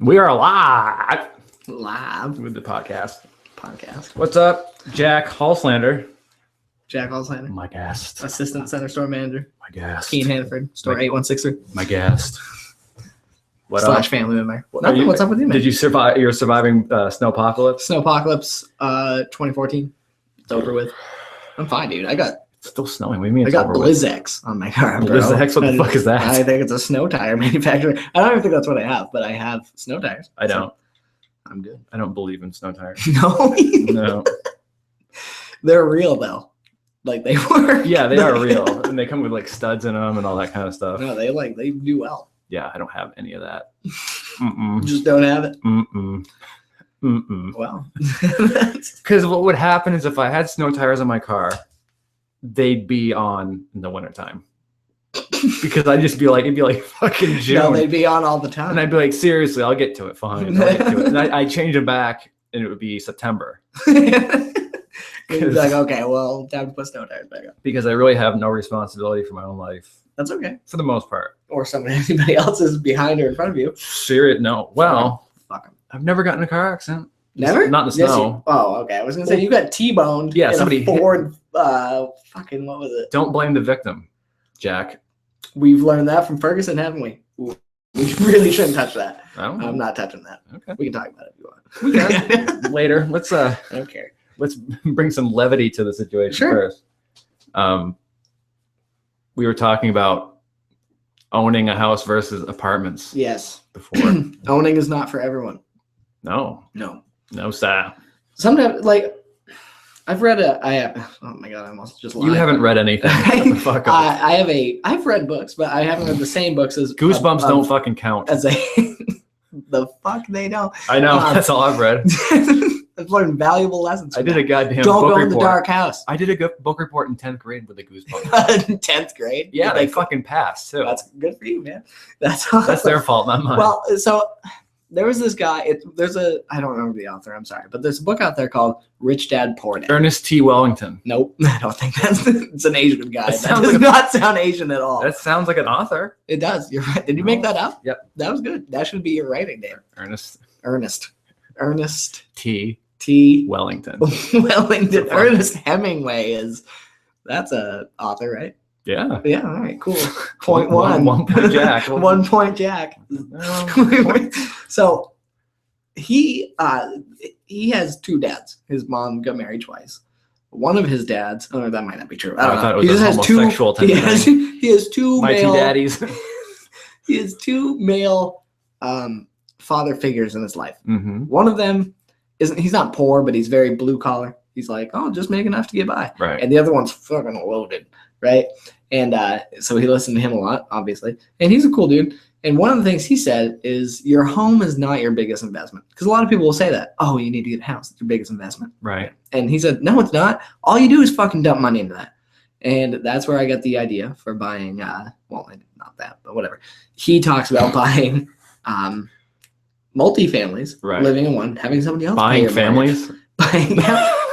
We are live with the podcast. Podcast. What's up, Jack Hulslander? Jack Hulslander, My guest. Assistant Center Store Manager. My guest. Keen Hanford, Store 8163. My guest. What / up? family member. Nothing. What's up with you, man? Did you survive? You're surviving snowpocalypse? Snowpocalypse 2014. It's over with. I'm fine, dude. It's still snowing. What do you mean? I got Blizzex on my car, bro. Blizzex? What the fuck is that? I think it's a snow tire manufacturer. I don't even think that's what I have, but I have snow tires. I don't. So I'm good. I don't believe in snow tires. No. No. They're real though. Like they work. Yeah, they are real, and they come with like studs in them and all that kind of stuff. No, they do well. Yeah, I don't have any of that. Just don't have it. Well, because what would happen is if I had snow tires on my car, they'd be on in the wintertime. Because I'd just be like, it'd be like fucking June. No, they'd be on all the time. And I'd be like, seriously, I'll get to it. Fine. I'll get to it. And I change them back, and it would be September. You'd be like, okay, well, time to put snow tires back up. Because I really have no responsibility for my own life. That's okay. For the most part. Or anybody else is behind or in front of you. Serious? No. Well, fuck them. I've never gotten in a car accident. Never? Not in the snow. Oh, okay. I was gonna say you got T-boned. Yeah, in somebody a Ford. Fucking what was it? Don't blame the victim, Jack. We've learned that from Ferguson, haven't we? We really shouldn't touch that. I'm not touching that. Okay. We can talk about it if you want. We can later. Let's I don't care. Let's bring some levity to the situation first. We were talking about owning a house versus apartments. Yes. Before. Owning is not for everyone. No, sir. Sometimes, like, I've read oh my god, I almost just lied. You haven't read anything. Fuck off. I've read books, but I haven't read the same books as Goosebumps don't fucking count. The fuck they don't. I know, that's all I've read. I've learned valuable lessons. I did a goddamn don't book go in report. the dark house. I did a good book report in 10th grade with the Goosebumps. 10th grade? Yeah, they fucking passed too. That's good for you, man. That's awesome. That's their fault, not mine. Well, so there was this guy. I don't remember the author. I'm sorry, but there's a book out there called Rich Dad Poor Dad. Ernest T. Wellington. Nope, I don't think it's an Asian guy. That sounds does like not sound Asian at all. That sounds like an author. It does. You're right. Did you make that up? Yep. That was good. That should be your writing name. Ernest T. Wellington. Wellington. Ernest Hemingway that's a author, right? Yeah. Yeah. All right. Cool. Point one. 1 point Jack. 1 point Jack. So he has two dads. His mom got married twice. One of his dads. Oh, that might not be true. I don't know. Thought it was he just has two. He has two My male. two daddies. He has two male father figures in his life. Mm-hmm. One of them he's not poor, but he's very blue collar. He's like, oh, just make enough to get by. Right. And the other one's fucking loaded, right? And so he listened to him a lot, obviously. And he's a cool dude. And one of the things he said is your home is not your biggest investment. Because a lot of people will say that. Oh, you need to get a house. It's your biggest investment. Right. And he said, no, it's not. All you do is fucking dump money into that. And that's where I got the idea for buying, not that, but whatever. He talks about buying multi-families, right. Living in one, having somebody else buying families,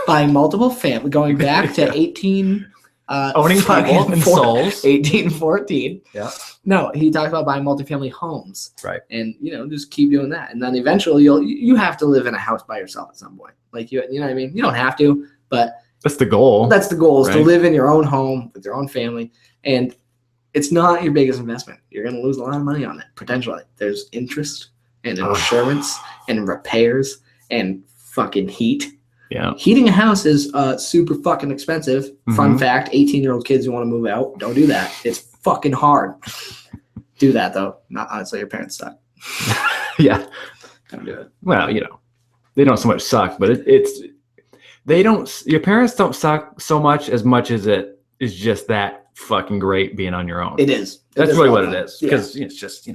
buying multiple families, going back to 18 owning people and souls, 1814. Yeah. No, he talks about buying multifamily homes, right? And just keep doing that, and then eventually you have to live in a house by yourself at some point. Like you know what I mean? You don't have to, but that's the goal. That's the goal, is right? To live in your own home with your own family, and it's not your biggest investment. You're going to lose a lot of money on it potentially. There's interest and insurance and repairs and fucking heat. Yeah. Heating a house is super fucking expensive. Mm-hmm. Fun fact, 18-year-old kids who want to move out, don't do that. It's fucking hard. Do that though. Not honestly, your parents suck. Yeah. Don't do it. Well, they don't so much suck, but your parents don't suck so much as it is just that fucking great being on your own. It is. That's really what it is. Because it's just,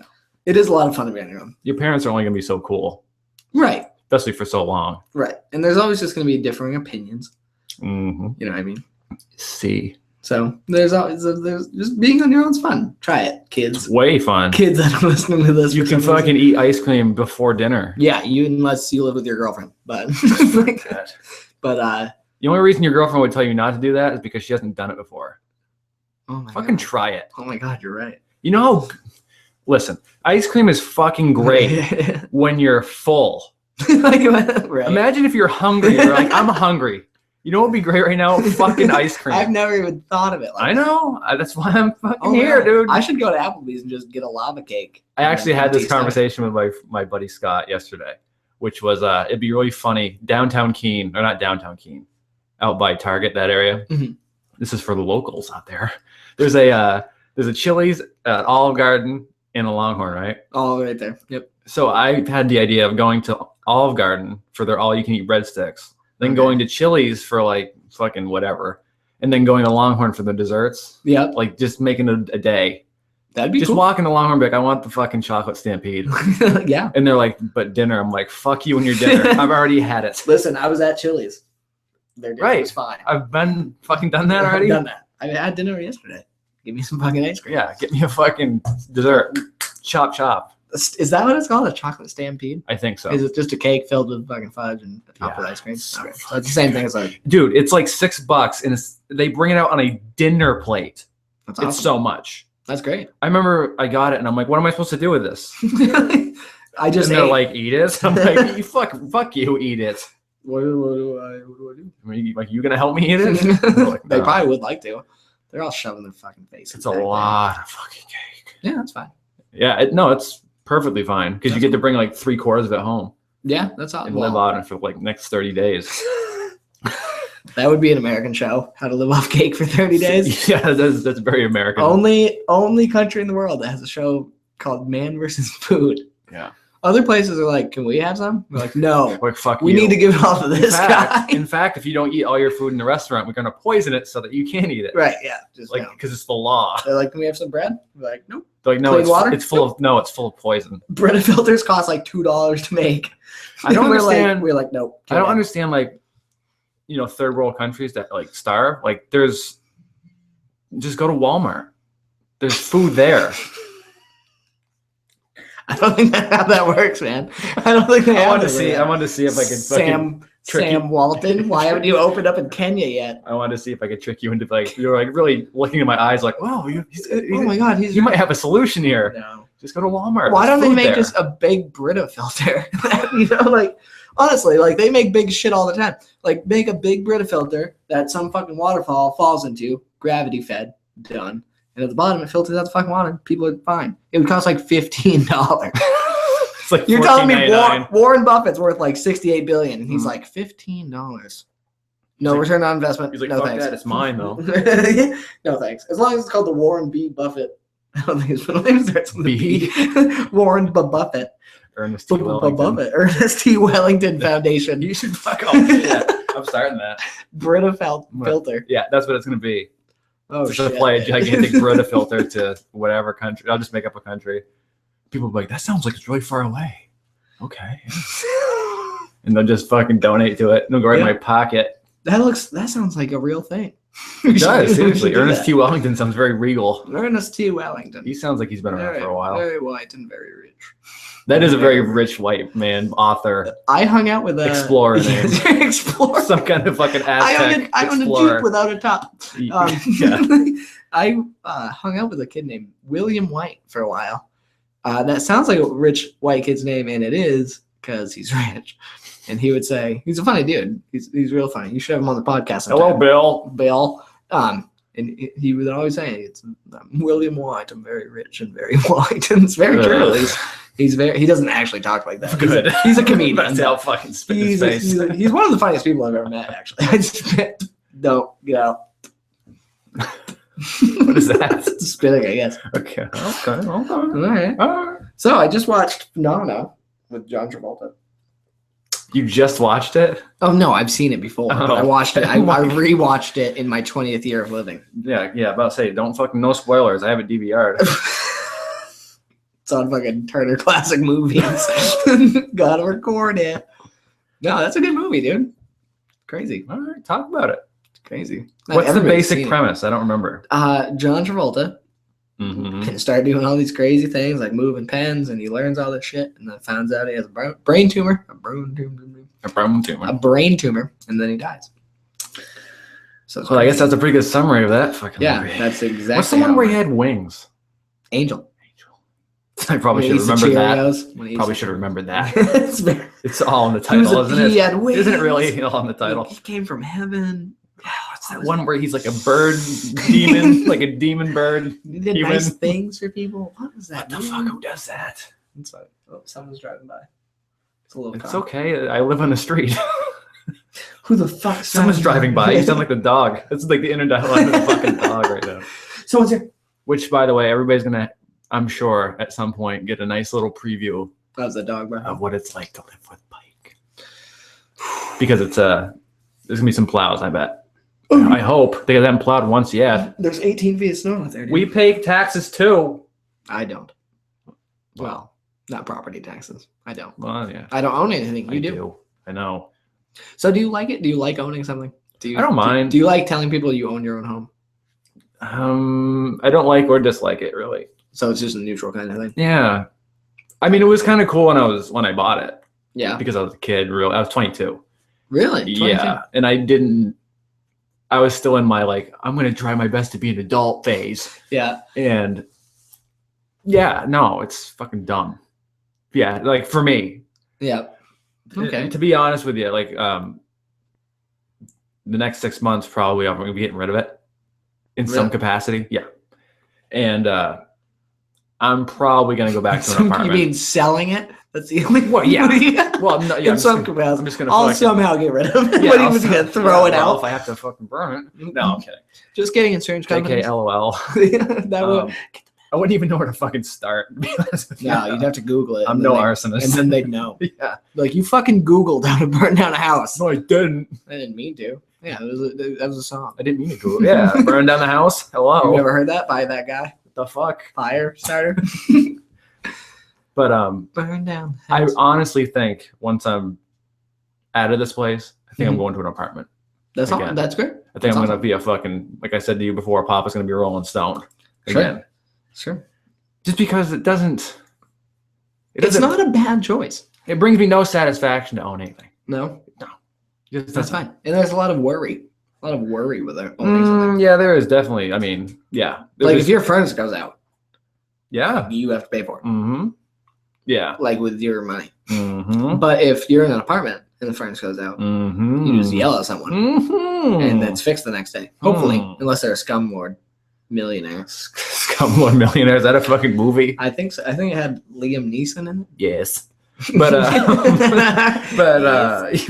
it is a lot of fun to be on your own. Your parents are only going to be so cool. Right. Especially for so long. Right. And there's always just going to be differing opinions. Mm-hmm. You know what I mean? See. So there's just being on your own is fun. Try it, kids. It's way fun. Kids that are listening to this. You can fucking eat ice cream before dinner. Yeah, unless you live with your girlfriend. But the only reason your girlfriend would tell you not to do that is because she hasn't done it before. Oh my fucking God. Try it. Oh my God, you're right. Listen, ice cream is fucking great when you're full. Right. Imagine if you're hungry. You're like, I'm hungry. You know what would be great right now? Fucking ice cream. I've never even thought of it. I know. That's why I'm fucking here, dude. I should go to Applebee's and just get a lava cake. I actually had this conversation with my buddy Scott yesterday, which was it'd be really funny. Downtown Keene, or not downtown Keene, out by Target, that area. Mm-hmm. This is for the locals out there. There's a Chili's at Olive Garden and a Longhorn, right? Oh, right there. Yep. So I had the idea of going to Olive Garden for their all-you-can-eat breadsticks. Then going to Chili's for like fucking whatever, and then going to Longhorn for the desserts. Yeah, like just making a day. That'd be just cool. walking to Longhorn, be like, I want the fucking chocolate stampede. Yeah, and they're like, but dinner. I'm like, fuck you and your dinner. I've already had it. Listen, I was at Chili's. Their dinner was fine. I've been fucking done that already. I've done that. I had dinner yesterday. Give me some fucking ice cream. Yeah, get me a fucking dessert. Chop. Is that what it's called? A chocolate stampede? I think so. Is it just a cake filled with fucking fudge and topped with ice cream? Okay. So it's the same thing as like. Dude, it's like $6, and they bring it out on a dinner plate. That's awesome. It's so much. That's great. I remember I got it, and I'm like, what am I supposed to do with this? I just and they're like, eat it. I'm like, you fuck you, eat it. What do I do? I mean, like, you gonna help me eat it? Like, They probably would like to. They're all shoving their fucking faces. It's a lot of fucking cake. Yeah, that's fine. Yeah, it's perfectly fine because you get to bring like 3/4 of it home. Yeah, that's all. And live on it for like next 30 days. That would be an American show. How to live off cake for 30 days. Yeah, that's very American. Only country in the world that has a show called Man vs. Food. Yeah. Other places are like, can we have some? We're like, no. Like, fuck we you. need to give it all to this guy. In fact, if you don't eat all your food in the restaurant, we're gonna poison it so that you can't eat it. Right? Yeah. Just like because it's the law. They're like, can we have some bread? We're like, nope. They're like, no, it's full of poison. Bread filters cost like $2 to make. I don't understand. We're like, nope. I don't understand like, third world countries that like starve. Like just go to Walmart. There's food there. I don't think that's how that works, man. I don't think they I wanted to see if I could Sam Walton. Why haven't you opened up in Kenya yet? I wanted to see if I could trick you into like you're like really looking in my eyes like, wow, oh my god, you might have a solution here. No. Just go to Walmart. Why don't they make just a big Brita filter? Like honestly, like they make big shit all the time. Like make a big Brita filter that some fucking waterfall falls into, gravity fed, done. And at the bottom, it filters out the fucking water. People are fine. It would cost like $15. It's like you're telling me Warren Buffett's worth like $68 billion, and he's like $15. No return on investment. He's like, no fuck thanks. that, it's mine though. No thanks. As long as it's called the Warren B. Buffett. I don't think his middle name starts with a B. Warren Buffett. Ernest T. Wellington. Buffett. Ernest T. Wellington Foundation. You should fuck off. Yeah, I'm starting that. Brita filter. Yeah, that's what it's gonna be. Oh, just shit. to play a gigantic Brita filter to whatever country. I'll just make up a country. People will be like, that sounds like it's really far away. Okay. And they'll just fucking donate to it. And they'll go right in my pocket. That sounds like a real thing. It does, seriously. Ernest T. Wellington sounds very regal. Ernest T. Wellington. He sounds like he's been around for a while. Very white and very rich. That is a very rich white man, author. I hung out with a explorer name. Explorer. Some kind of fucking Aztec I owned a Jeep without a top. Yeah. I hung out with a kid named William White for a while. That sounds like a rich white kid's name, and it is because he's rich. And he would say, he's a funny dude. He's real funny. You should have him on the podcast sometime. Hello, Bill. Bill. And he would always say, I'm William White. I'm very rich and very white. And it's very true. He doesn't actually talk like that. Good. He's a comedian. That's how fucking spit his face. He's one of the funniest people I've ever met, actually. I spit. No, get out. What is that? Spitting, I guess. Okay. All right. So I just watched Phenomena with John Travolta. You just watched it? Oh no, I've seen it before. But I watched it. I rewatched it in my 20th year of living. Yeah. About to say, don't fucking no spoilers. I have it DVR'd. It's on fucking Turner Classic Movies. Gotta record it. No, that's a good movie, dude. Crazy. All right, talk about it. It's crazy. What's the basic premise? I don't remember. John Travolta can start doing all these crazy things like moving pens, and he learns all this shit, and then finds out he has a brain tumor, and then he dies. So I guess that's a pretty good summary of that fucking movie. That's exactly. What's the one where he had wings? Angel. I probably should When he have eats the remembered that. Cheerios, when he eats Probably the- should have remembered that. It's very- It's all in the He was title, a- isn't he it? had wings. Isn't it really all in the title? He came from heaven. What's that one where he's like a bird demon, like a demon bird? He did human? nice things for people. What was that? What the fuck? Who does that? It's like, oh, someone's driving by. It's a little. It's car. okay. I live on the street. Who the fuck? Someone's driving by. You sound like the dog. It's like the inner dialogue of the fucking dog right now. Someone's here. Which, by the way, everybody's gonna, I'm sure, at some point, get a nice little preview That was a dog, bro. of what it's like to live with Pike. Because it's there's gonna be some plows, I bet. I hope they haven't plowed once yet. There's 18 feet of snow out there. Dude. We pay taxes too. I don't. Well, not property taxes. I don't. Well, yeah. I don't own anything. You I do. I know. So do you like it? Do you like owning something? Do you? I don't mind. Do you like telling people you own your own home? I don't like or dislike it really. So it's just a neutral kind of thing. Yeah. I mean, it was kind of cool when I bought it Yeah. because I was a kid. I was 22. Really? 22? Yeah, and I was still in my like, I'm gonna try my best to be an adult phase. Yeah. And yeah, no, it's fucking dumb. Yeah, like for me. Yeah. Okay. And to be honest with you, like the next 6 months probably I'm gonna be getting rid of it in some Really? capacity. Yeah. And I'm probably gonna go back to an You apartment. mean selling it? That's the only Well, yeah. Well, no, yeah. In some capacity. I'm just gonna I'll fucking- somehow get rid of it. Yeah, What are I'll you still- gonna throw it well, out? if I have to fucking burn it. No, I'm kidding. Just getting insurance companies. JK, LOL. That would. I wouldn't even know where to fucking start. To be honest with you. No, you'd have to Google it. I'm and no then arsonist. And then they'd know. Yeah. Like, you fucking Googled how to burn down a house. No, I didn't. I didn't mean to. Yeah, that was a song. I didn't mean to go. Yeah, burn down the house. Hello. You never heard that by that guy? What the fuck? Fire starter? But Burn down. I house. honestly think once I'm out of this place, I think I'm Mhm. going to an apartment. That's all. again. That's great. I think That's I'm gonna awesome. be a fucking, like I said to you before, Papa's gonna be a Rolling Stone Sure. again. Sure. Just because it doesn't. It's not a bad choice. It brings me no satisfaction to own anything. No, Just that's doesn't. fine. And there's a lot of worry. A lot of worry with owning something. Yeah, there is definitely. I mean, yeah. Like, if your furnace goes out, Yeah. you have to pay for it. Mm-hmm. Yeah. Like, with your money. Mm-hmm. But if you're in an apartment and the furnace goes out, Mm-hmm. you just yell at someone. Mm-hmm. And it's fixed the next day. Hopefully, Mm. unless they're a scumlord millionaire. Scumlord Millionaire. Is that a fucking movie? I think so. I think it had Liam Neeson in it. Yes. But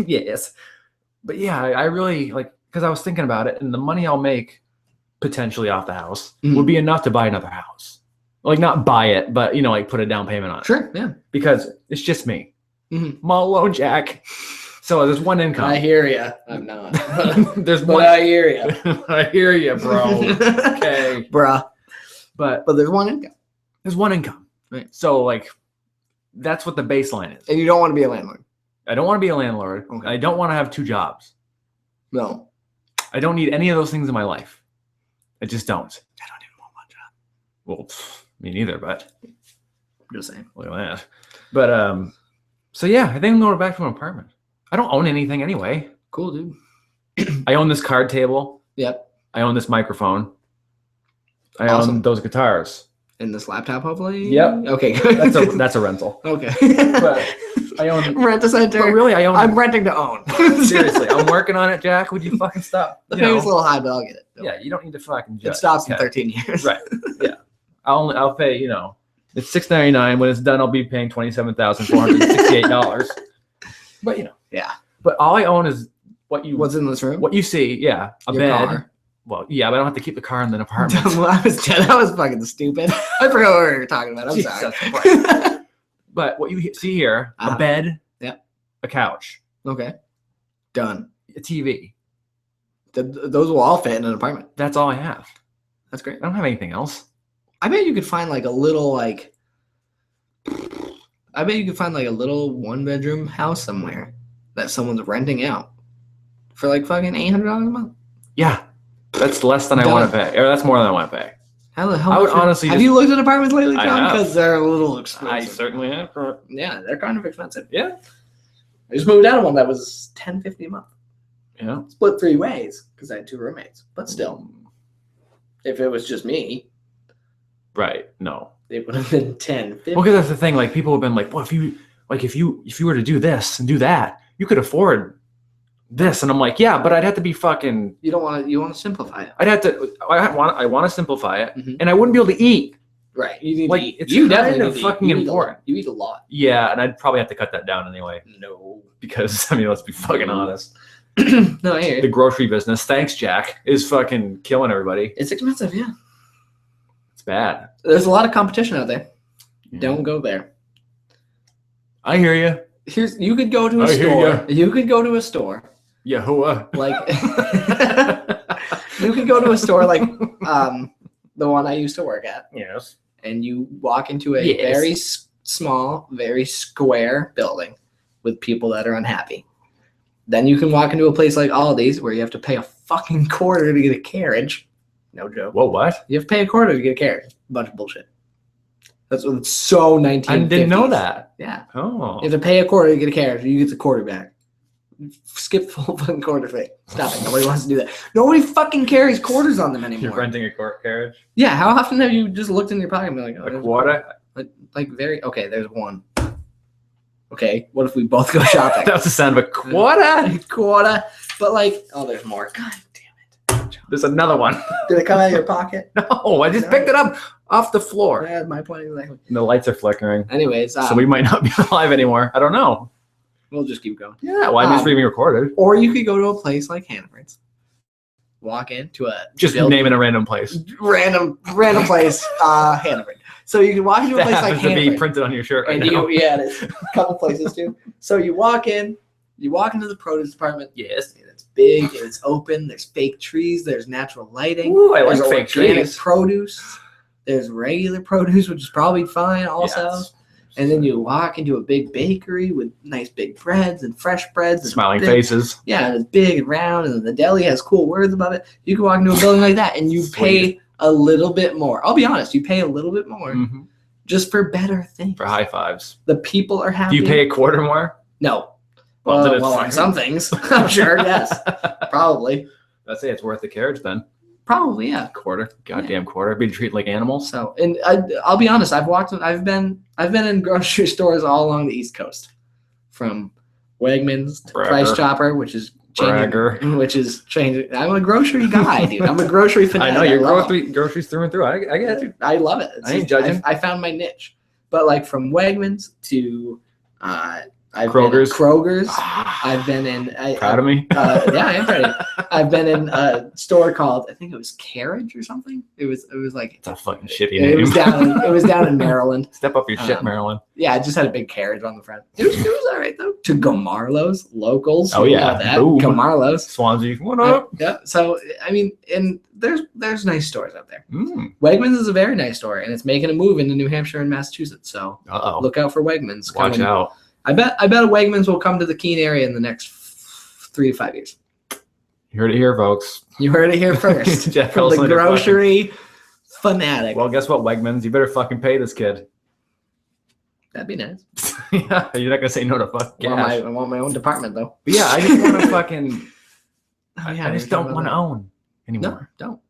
yes. But yeah, I really like, because I was thinking about it, and the money I'll make potentially off the house Mhm. would be enough to buy another house. Like, not buy it, but like put a down payment on it. Sure, yeah. Because it's just me. Mhm. I'm all alone, Jack. So there's one income. I hear you. I'm not. There's But one. I hear you. I hear you, bro. Okay. Bruh. But But there's one income. there's one income. Right. So like, that's what the baseline is. And you don't want to be a landlord. I don't want to be a landlord. Okay. I don't want to have 2 jobs. No. I don't need any of those things in my life. I just don't. I don't even want one job. Well, me neither, but Just saying. look at that. But so yeah, I think I'm going back to an apartment. I don't own anything anyway. Cool, dude. I own this card table. Yep. I own this microphone. I Awesome. own those guitars. And this laptop, hopefully? Yep. Okay, good. That's a rental. Okay. But I own. Rent a center. But really, I own. I'm renting to own. Seriously, I'm working on it, Jack. Would you fucking stop? The You know, payment's a little high, but I'll get it. yeah, you don't need to fucking. It Judge. stops in Okay. 13 years. Right. Yeah. I'll pay. It's $6.99. When it's done, I'll be paying $27,468. But Yeah. But all I own is what you What's in this room? what you see. Yeah, a Your bed. car. Well, yeah, but I don't have to keep the car in the apartment. That was fucking stupid. I forgot what we were talking about. I'm Jesus sorry. Christ. But what you see here: a Uh-huh. bed, Yep. a couch, Okay. Done. a TV. Those will all fit in an apartment. That's all I have. That's great. I don't have anything else. I bet you could find like a little one bedroom house somewhere that someone's renting out for like fucking $800 a month. Yeah, that's less than I want to pay, or that's more than I want to pay. How the hell? I would much- honestly have just- you looked at apartments lately, I John? have. Because they're a little expensive. I certainly have. Yeah, they're kind of expensive. Yeah. I just moved out of one that was $10.50 a month. Yeah. Split 3 ways because I had 2 roommates. But still, if it was just me, Right. No. it would have been 10, 50. Well, because that's the thing. Like people have been like, well, if you were to do this and do that, you could afford this. And I'm like, yeah, but I'd have to be fucking. You want to simplify it. I want to simplify it, and I wouldn't be able to eat. Right. You need like to eat. it's You kind definitely of fucking important. You eat a lot. Yeah, and I'd probably have to cut that down anyway. No. Because I mean, let's be fucking honest. No, I hear you. The grocery business, thanks Jack, is fucking killing everybody. It's expensive, yeah. It's bad. There's a lot of competition out there. Yeah. Don't go there. I hear you. You could go to a store. You could go to a store. Yahuwah. Like you could go to a store like the one I used to work at. Yes. And you walk into a very small, very square building with people that are unhappy. Then you can walk into a place like Aldi's where you have to pay a fucking quarter to get a carriage. No joke. Whoa, what? You have to pay a quarter to get a carriage. A bunch of bullshit. That's what it's so 1950s. I didn't know that. Yeah. Oh. You have to pay a quarter to get a carriage. You get the quarter back. Skip the whole fucking quarter thing. Stop it. Nobody wants to do that. Nobody fucking carries quarters on them anymore. You're renting a carriage? Yeah. How often have you just looked in your pocket and been like, oh, a quarter? Like very, okay, there's one. Okay, what if we both go shopping? That was the sound of a quarter? A quarter. But like, oh, there's more. God damn it. There's another one. Did it come out of your pocket? No, I just picked it up off the floor. Yeah, my point exactly. And the lights are flickering. Anyways. So we might not be alive anymore. I don't know. We'll just keep going. Yeah, well, I'm just being recorded. Or you could go to a place like Hannaford's. Walk into a... Just naming a random place. Random place, Hannaford. So you can walk into a place like Hannaford. To be printed on your shirt right now. Yeah, it is. A couple places too. So you walk into the produce department. Yes. And it's big and it's open. There's fake trees. There's natural lighting. Ooh, I like there's fake trees. Produce. There's regular produce, which is probably fine also. Yes. And then you walk into a big bakery with nice big breads and fresh breads. And smiling faces. Yeah, and it's big and round, and the deli has cool words about it. You can walk into a building like that, and you pay a little bit more. I'll be honest, you pay a little bit more just for better things. For high fives. The people are happy. Do you pay a quarter more? No. Well, on some things, I'm sure, yes. Probably. I'd say it's worth the carriage then. Probably, yeah. Quarter, goddamn quarter. Be treated like animals. So, and I'll be honest. I've been in grocery stores all along the East Coast, from Wegmans to Price Chopper, which is changing. I'm a grocery guy, dude. I'm a grocery fanatic. I know you're groceries through and through. I get you. I love it. I ain't judging. I found my niche, but like from Wegmans to Kroger's. I've been in. Proud of me? Yeah, I am proud of you. I've been in a store called, I think it was Carriage or something. It was like, it's a fucking shitty name. It was down in Maryland. Step up your shit, Maryland. Yeah, it just had a big carriage on the front. It was all right though. To Gamarlo's locals. Oh yeah, that. Gamarlo's. Swansea. What up? Yeah. So I mean, and there's nice stores out there. Wegmans is a very nice store, and it's making a move into New Hampshire and Massachusetts. So look out for Wegmans. Watch out. I bet a Wegmans will come to the Keene area in the next 3 to 5 years. You heard it here, folks. You heard it here first. Jack From the grocery fanatic. Well, guess what, Wegmans? You better fucking pay this kid. That'd be nice. Yeah, you're not gonna say no to fuck cash. I want my own department though. But yeah, I just want to fucking. I just don't want to own No, anymore. don't.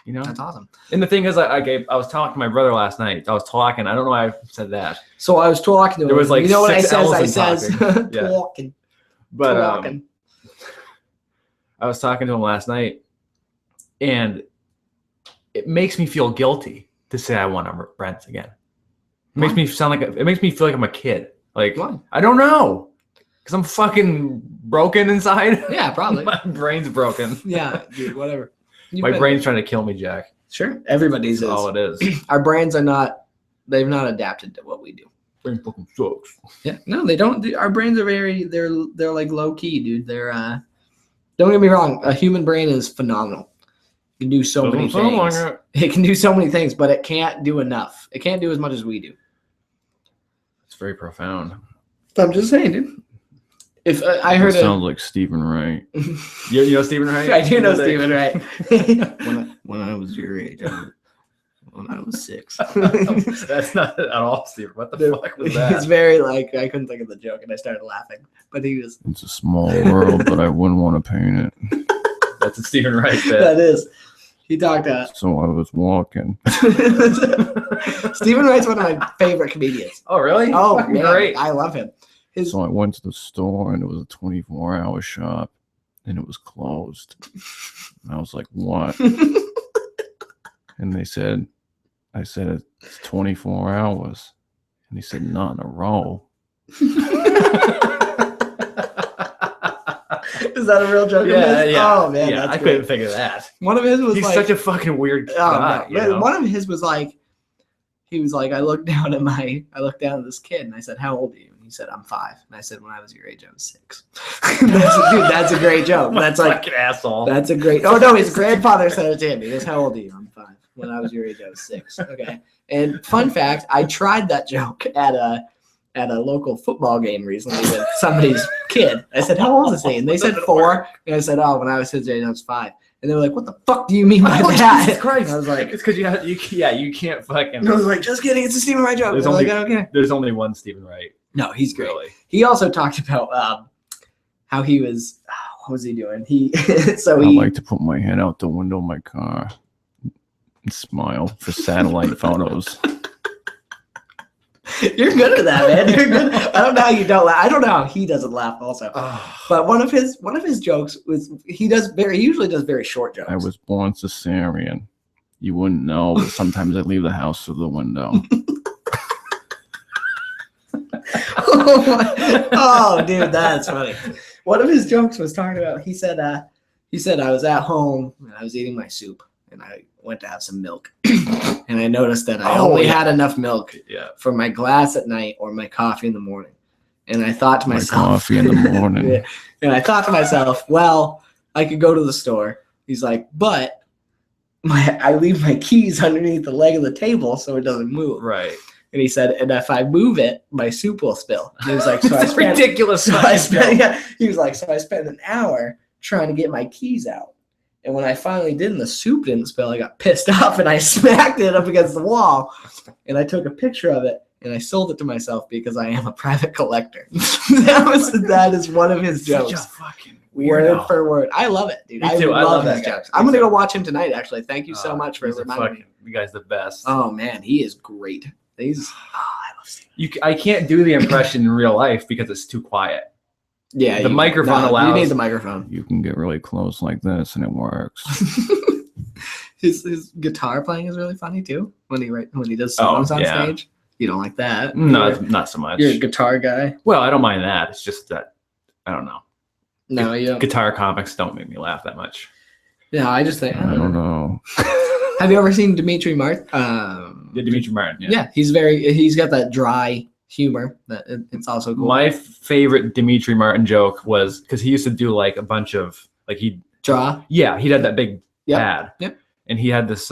You know, that's awesome. And the thing is, I was talking to my brother last night. I was talking. I don't know why I said that. So I was talking to him. There was like, you know what I says? talking. But talking. I was talking to him last night, and it makes me feel guilty to say I want to rent again. It makes me sound like it makes me feel like I'm a kid. Like why? I don't know, because I'm fucking broken inside. Yeah, probably. My brain's broken. Yeah, dude. Whatever. My brain's trying to kill me, Jack. Sure. Everybody's That's all it is. Our brains are not, they've not adapted to what we do. Brain fucking sucks. Yeah. No, they don't. Our brains are they're like low key, dude. They're, don't get me wrong. A human brain is phenomenal. It can do so many things. It can do so many things, but it can't do enough. It can't do as much as we do. It's very profound. I'm just saying, dude. If I heard it sounds like Stephen Wright. You know Stephen Wright? I do know Stephen Wright. when I was your age, when I was 6. That's not at all Stephen. What the fuck was that? It's very like I couldn't think of the joke and I started laughing. But he was. It's a small world, but I wouldn't want to paint it. That's a Stephen Wright bit. That is. He talked. So I was walking. Stephen Wright's one of my favorite comedians. Oh, really? Oh, Fucking man, great. I love him. So I went to the store and it was a 24-hour shop and it was closed. And I was like, what? And I said, it's 24 hours. And he said, not in a row. Is that a real joke? Yeah, yeah. Oh man, yeah, that's I great. couldn't think of that. One of his was He's like, such a fucking weird guy. oh, You know? one of his was like, he was like, I looked down at this kid and I said, how old are you? And he said, I'm 5. And I said, when I was your age, I was 6. That's a great joke. That's like, fucking asshole. that's a great. Oh no, his grandfather said it to him. He goes, how old are you? I'm 5. When I was your age, I was 6. Okay. And fun fact, I tried that joke at a local football game recently with somebody's kid. I said, how old is he? And they said 4. And I said, oh, when I was his age, I was 5. And they were like, what the fuck do you mean by that? Jesus Christ. And I was like, it's because you can't fucking. and I was like, just kidding. It's a Stephen Wright joke. There's They're only- like, okay. There's only one Stephen Wright. No, he's great. Really. He also talked about how he was. What was he doing? He I he like to put my head out the window of my car and smile for satellite photos. You're good at that, man. You're good. I don't know how you don't laugh. I don't know how he doesn't laugh also. But one of his jokes was he usually does very short jokes. I was born cesarean. You wouldn't know, but sometimes I leave the house through the window. Oh, dude, that's funny. One of his jokes was talking about. He said I was at home and I was eating my soup and I went to have some milk and I noticed that I only had enough milk for my glass at night or my coffee in the morning. And I thought to myself, coffee in the morning. Yeah. And I thought to myself, well, I could go to the store. He's like, but I leave my keys underneath the leg of the table so it doesn't move. Right. And he said, and if I move it, my soup will spill. And he was like, so I It's spent, ridiculous. so I spent, yeah. He was like, so I spent an hour trying to get my keys out. And when I finally did and the soup didn't spill, I got pissed off and I smacked it up against the wall. And I took a picture of it and I sold it to myself because I am a private collector. That is one of his Such a jokes. fucking Word weirdo. for word. I love it, dude. Me too. I love his that guy. jokes. I'm going to go watch him tonight, actually. Thank you so Oh, much for he's a reminding me. fucking- You guys the best. Oh, man. He is great. I love Steve. I can't do the impression in real life because it's too quiet. Yeah. The microphone allows- You need the microphone. You can get really close like this and it works. His guitar playing is really funny, too, when he does songs on yeah. stage. You don't like that? No, not so much. You're a guitar guy? Well, I don't mind that. It's just that I don't know. No, you don't. Guitar comics don't make me laugh that much. Yeah, I just think. I don't know. Have you ever seen Dimitri Martin? Yeah, Dimitri Martin. Yeah. Yeah, he's got that dry humor that it's also cool. My favorite Dimitri Martin joke was because he used to do like a bunch of like he Draw. he had that big Yep. pad. Yep. And he had this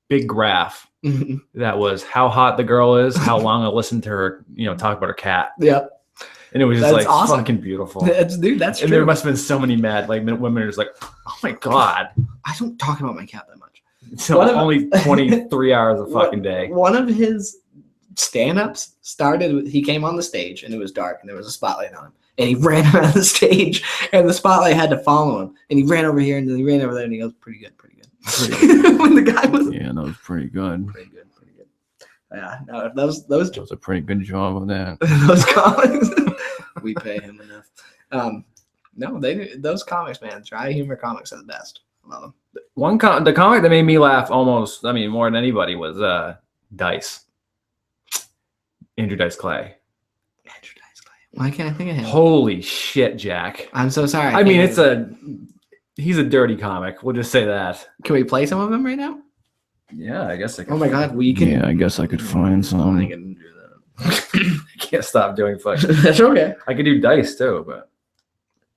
big graph Mhm. that was how hot the girl is, how long I listened to her, talk about her cat. Yep. And it was just That's like awesome. fucking beautiful. That's and true. there must have been so many mad like women are just like, oh my God. I don't talk about my cat that much. So One of- only 23 hours a fucking day. One of his stand-ups started with, he came on the stage and it was dark and there was a spotlight on him. And he ran around the stage and the spotlight had to follow him. And he ran over here and then he ran over there and he goes, pretty good. When the guy was Yeah, that was pretty good. pretty good. Yeah, no, those That was a pretty good job of that. those comics, we pay him enough. No, those comics, man, dry humor comics are the best. I love them. The comic that made me laugh almost, more than anybody was Dice. Andrew Dice Clay. Andrew Dice Clay. Why can't I think of him? Holy shit, Jack. I'm so sorry. I mean, can't he's a dirty comic. We'll just say that. Can we play some of them right now? Yeah, I guess I can. Oh my God, we can. Yeah, I guess I could find I some. can do that. I can't stop doing fucking. That's okay. I could do Dice too, but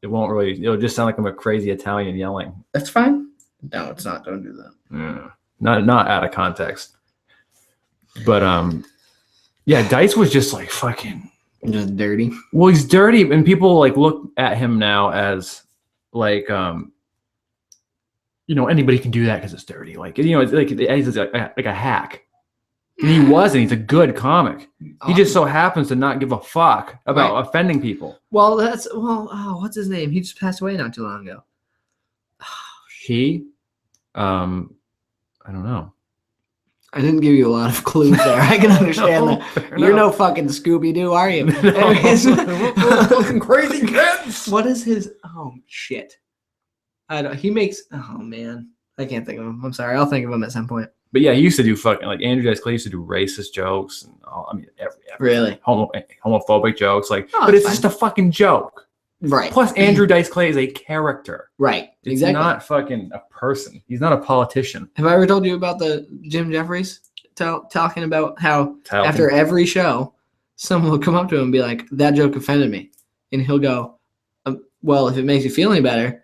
it won't really. It'll just sound like I'm a crazy Italian yelling. That's fine. No, it's not. Don't do that. Yeah. Not out of context. But yeah, Dice was just like fucking. Just dirty. Well, he's dirty, and people like look at him now as like anybody can do that because it's dirty. Like it's like he's like a hack. And he wasn't. He's a good comic. He just so happens to not give a fuck about offending people. Well, what's his name? He just passed away not too long ago. He I don't know. I didn't give you a lot of clues there. I can understand that. You're no fucking Scooby-Doo, are you? Anyways, fucking crazy kids. what is his? Oh shit! I don't. He makes. Oh man, I can't think of him. I'm sorry. I'll think of him at some point. But yeah, he used to do fucking like Andrew Dice Clay used to do racist jokes and all. I mean, every Really? homophobic jokes. Like, Oh, but it's fine. just a fucking joke. Right. Plus, Andrew Dice Clay is a character. Right. It's Exactly. not fucking a person. He's not a politician. Have I ever told you about the Jim Jeffries talking about how Talking. after every show, someone will come up to him and be like, "That joke offended me," and he'll go, "Well, if it makes you feel any better,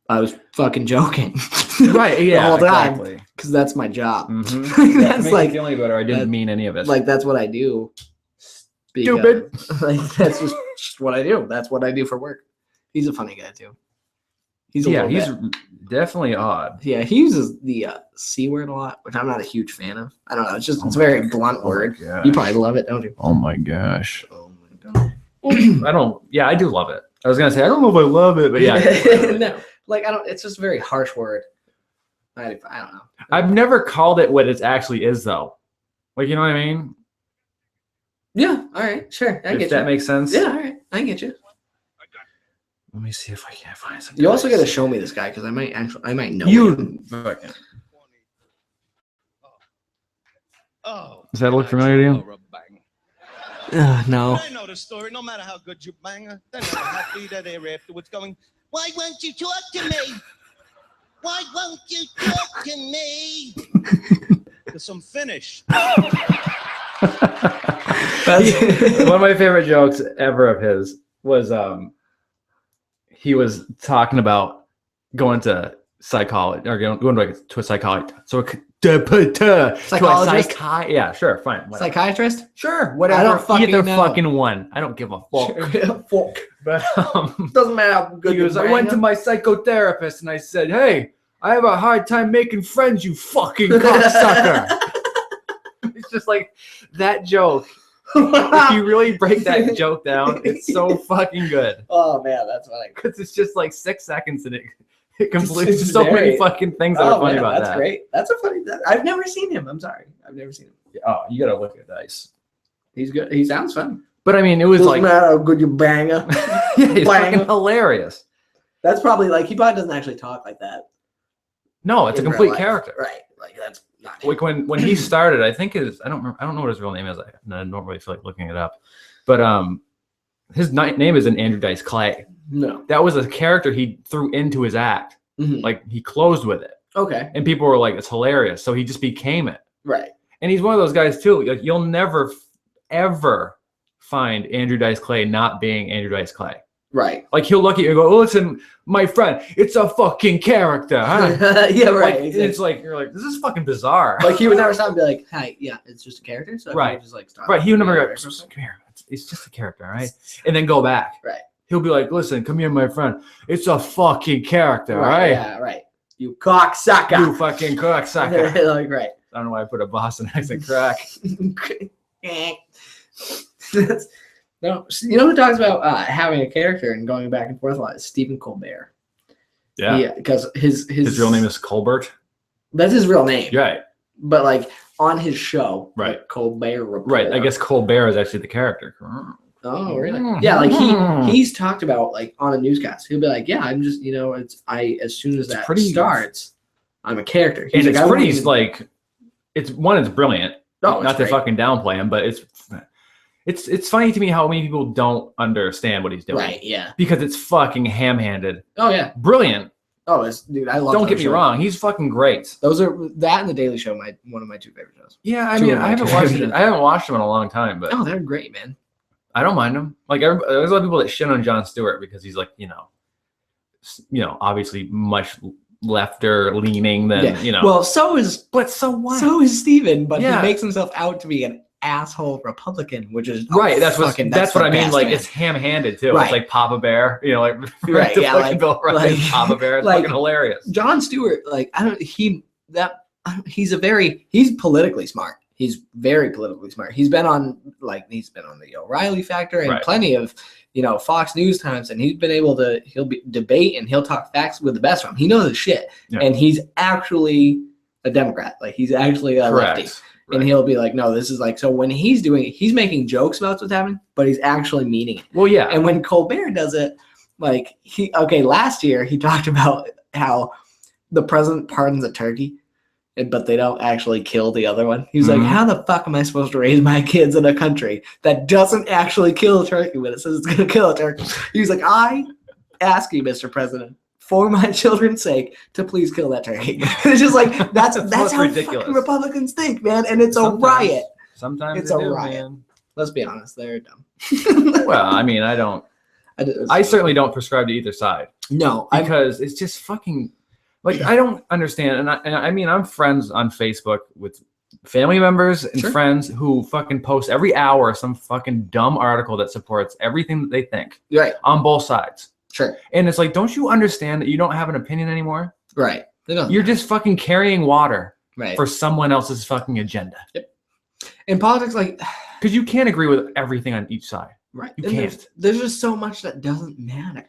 I was fucking joking." Right? Yeah. the whole time, Exactly. because that's my job. Mm-hmm. That's like, feeling better. I didn't mean any of it. like that's what I do. Stupid. Like that's just what I do. That's what I do for work. He's a funny guy too. He's a yeah, little he's bit. definitely odd. Yeah, he uses the C word a lot, which I'm not a huge fan of. I don't know. It's just it's a very blunt word. You probably love it, don't you? Oh my gosh. Oh my god. I don't. Yeah, I do love it. I was gonna say I don't know if I love it, but yeah. No, like I don't. It's just a very harsh word. I don't know. I've never called it what it actually is, though. Like, you know what I mean? Yeah. All right. Sure. I If get that you. makes sense. Yeah. All right. I get you. Let me see if I can't find something. You also got to show me this guy because I might know him. You. Fucking- Oh, Does that look familiar to you? No. I know the story. No matter how good you bang her, they're never happy. They're there afterwards going, "Why won't you talk to me? Why won't you talk to me?" There's some finish. One of my favorite jokes ever of his was he was talking about going to psychology or going to a psychologist. So Psychologist? Yeah, sure, fine. Whatever. Psychiatrist? Sure, whatever. I don't fucking Either know. fucking one. I don't give a fuck. Fuck. But Doesn't matter how good he you goes, I bang went to him. my psychotherapist and I said, "Hey, I have a hard time making friends, you fucking cocksucker." It's just like that joke. If you really break that joke down, it's so fucking good. Oh man, that's funny. Because it's just like 6 seconds and it completes It's so very- many fucking things that are funny man, about that's that. great. That's a funny. I've never seen him. I'm sorry. I've never seen him. Oh, you gotta look at Dice. He's good. He sounds fun. But I mean, it was Doesn't like, matter how good you bang her. yeah, he's Bang. fucking hilarious. That's probably like he probably doesn't actually talk like that. No, it's a in real complete life. character. Right. Like that's not him. Like when he started, I think I don't know what his real name is. I don't really feel like looking it up. But his name isn't Andrew Dice Clay. No. That was a character he threw into his act. Mhm. Like he closed with it, Okay. and people were like, "It's hilarious." So he just became it. Right. And he's one of those guys too. Like you'll never ever find Andrew Dice Clay not being Andrew Dice Clay. Right. Like he'll look at you and go, "Oh, listen, my friend, it's a fucking character, huh?" Yeah. Right. Like, it's like you're like, this is fucking bizarre. Like he would never stop and be like, "Hi, yeah, it's just a character." So Right. he would just like stop. Right. He would never Yeah, go, "Come here. It's just a character, all right?" And then go back. Right. He'll be like, "Listen, come here, my friend. It's a fucking character, all right? Yeah. Right. You cocksucker. You fucking cocksucker." Like right. I don't know why I put a Boston accent crack. That's, no, you know who talks about having a character and going back and forth a lot is Stephen Colbert. Yeah. Because his His real name is Colbert. that's his real name. Right. But like on his show, Right. like Colbert Report. Right. I guess Colbert is actually the character. Oh, really? Yeah, like he's talked about like on a newscast. He'll be like, "Yeah, I'm just as soon as that pretty- starts, I'm a character." He's And like, it's "I won't pretty even-" like it's brilliant. Oh, it's Not to great. fucking downplay him, but it's funny to me how many people don't understand what he's doing. Right? Yeah. Because it's fucking ham-handed. Oh yeah. Brilliant. Oh, it's dude. I love. Don't those get me shows. wrong. He's fucking great. Those are that and the Daily Show. One of my two favorite shows. Yeah, I Two mean, of my I haven't watched him in a long time, but Oh, they're great, man. I don't mind him. Like there's a lot of people that shit on Jon Stewart because he's like, obviously much lefter leaning than Well, so is But so what? Steven, but Yeah. he makes himself out to be an asshole Republican, which is Right. That's what I mean. best, Like man. it's ham-handed too. Right. It's like Papa Bear. Like Right, to yeah, fucking like- Bill Russell, like- Papa Bear. It's like- fucking hilarious. Jon Stewart. Like he's politically smart. He's very politically smart. He's been on the O'Reilly Factor and Right. plenty of, Fox News times, and he'll be debate and he'll talk facts with the best of them. He knows his shit. Yeah. And he's actually a Democrat. Like, he's actually a lefty. Correct. And Right. he'll be like, no, this is like, so when he's doing it, he's making jokes about what's happening, but he's actually meaning it. Well, yeah. And when Colbert does it, like, last year he talked about how the president pardons a turkey, but they don't actually kill the other one. He's like, Mhm. how the fuck am I supposed to raise my kids in a country that doesn't actually kill a turkey, but it says it's going to kill a turkey? He's like, I ask you, Mr. President, for my children's sake, to please kill that turkey. It's just like, that's how ridiculous. fucking Republicans think, man. And it's Sometimes- a riot. Sometimes It's they a do, riot. man. Let's be honest, they're dumb. Well, I mean, I certainly don't prescribe to either side because it's just fucking like I don't understand. And I mean, I'm friends on Facebook with family members and Sure. friends who fucking post every hour some fucking dumb article that supports everything that they think right. on both sides. Sure. And it's like, don't you understand that you don't have an opinion anymore? Right. They don't. You're just fucking carrying water right. for someone else's fucking agenda. In politics, like, Because you can't agree with everything on each side. right. You and can't. There's just so much that doesn't matter.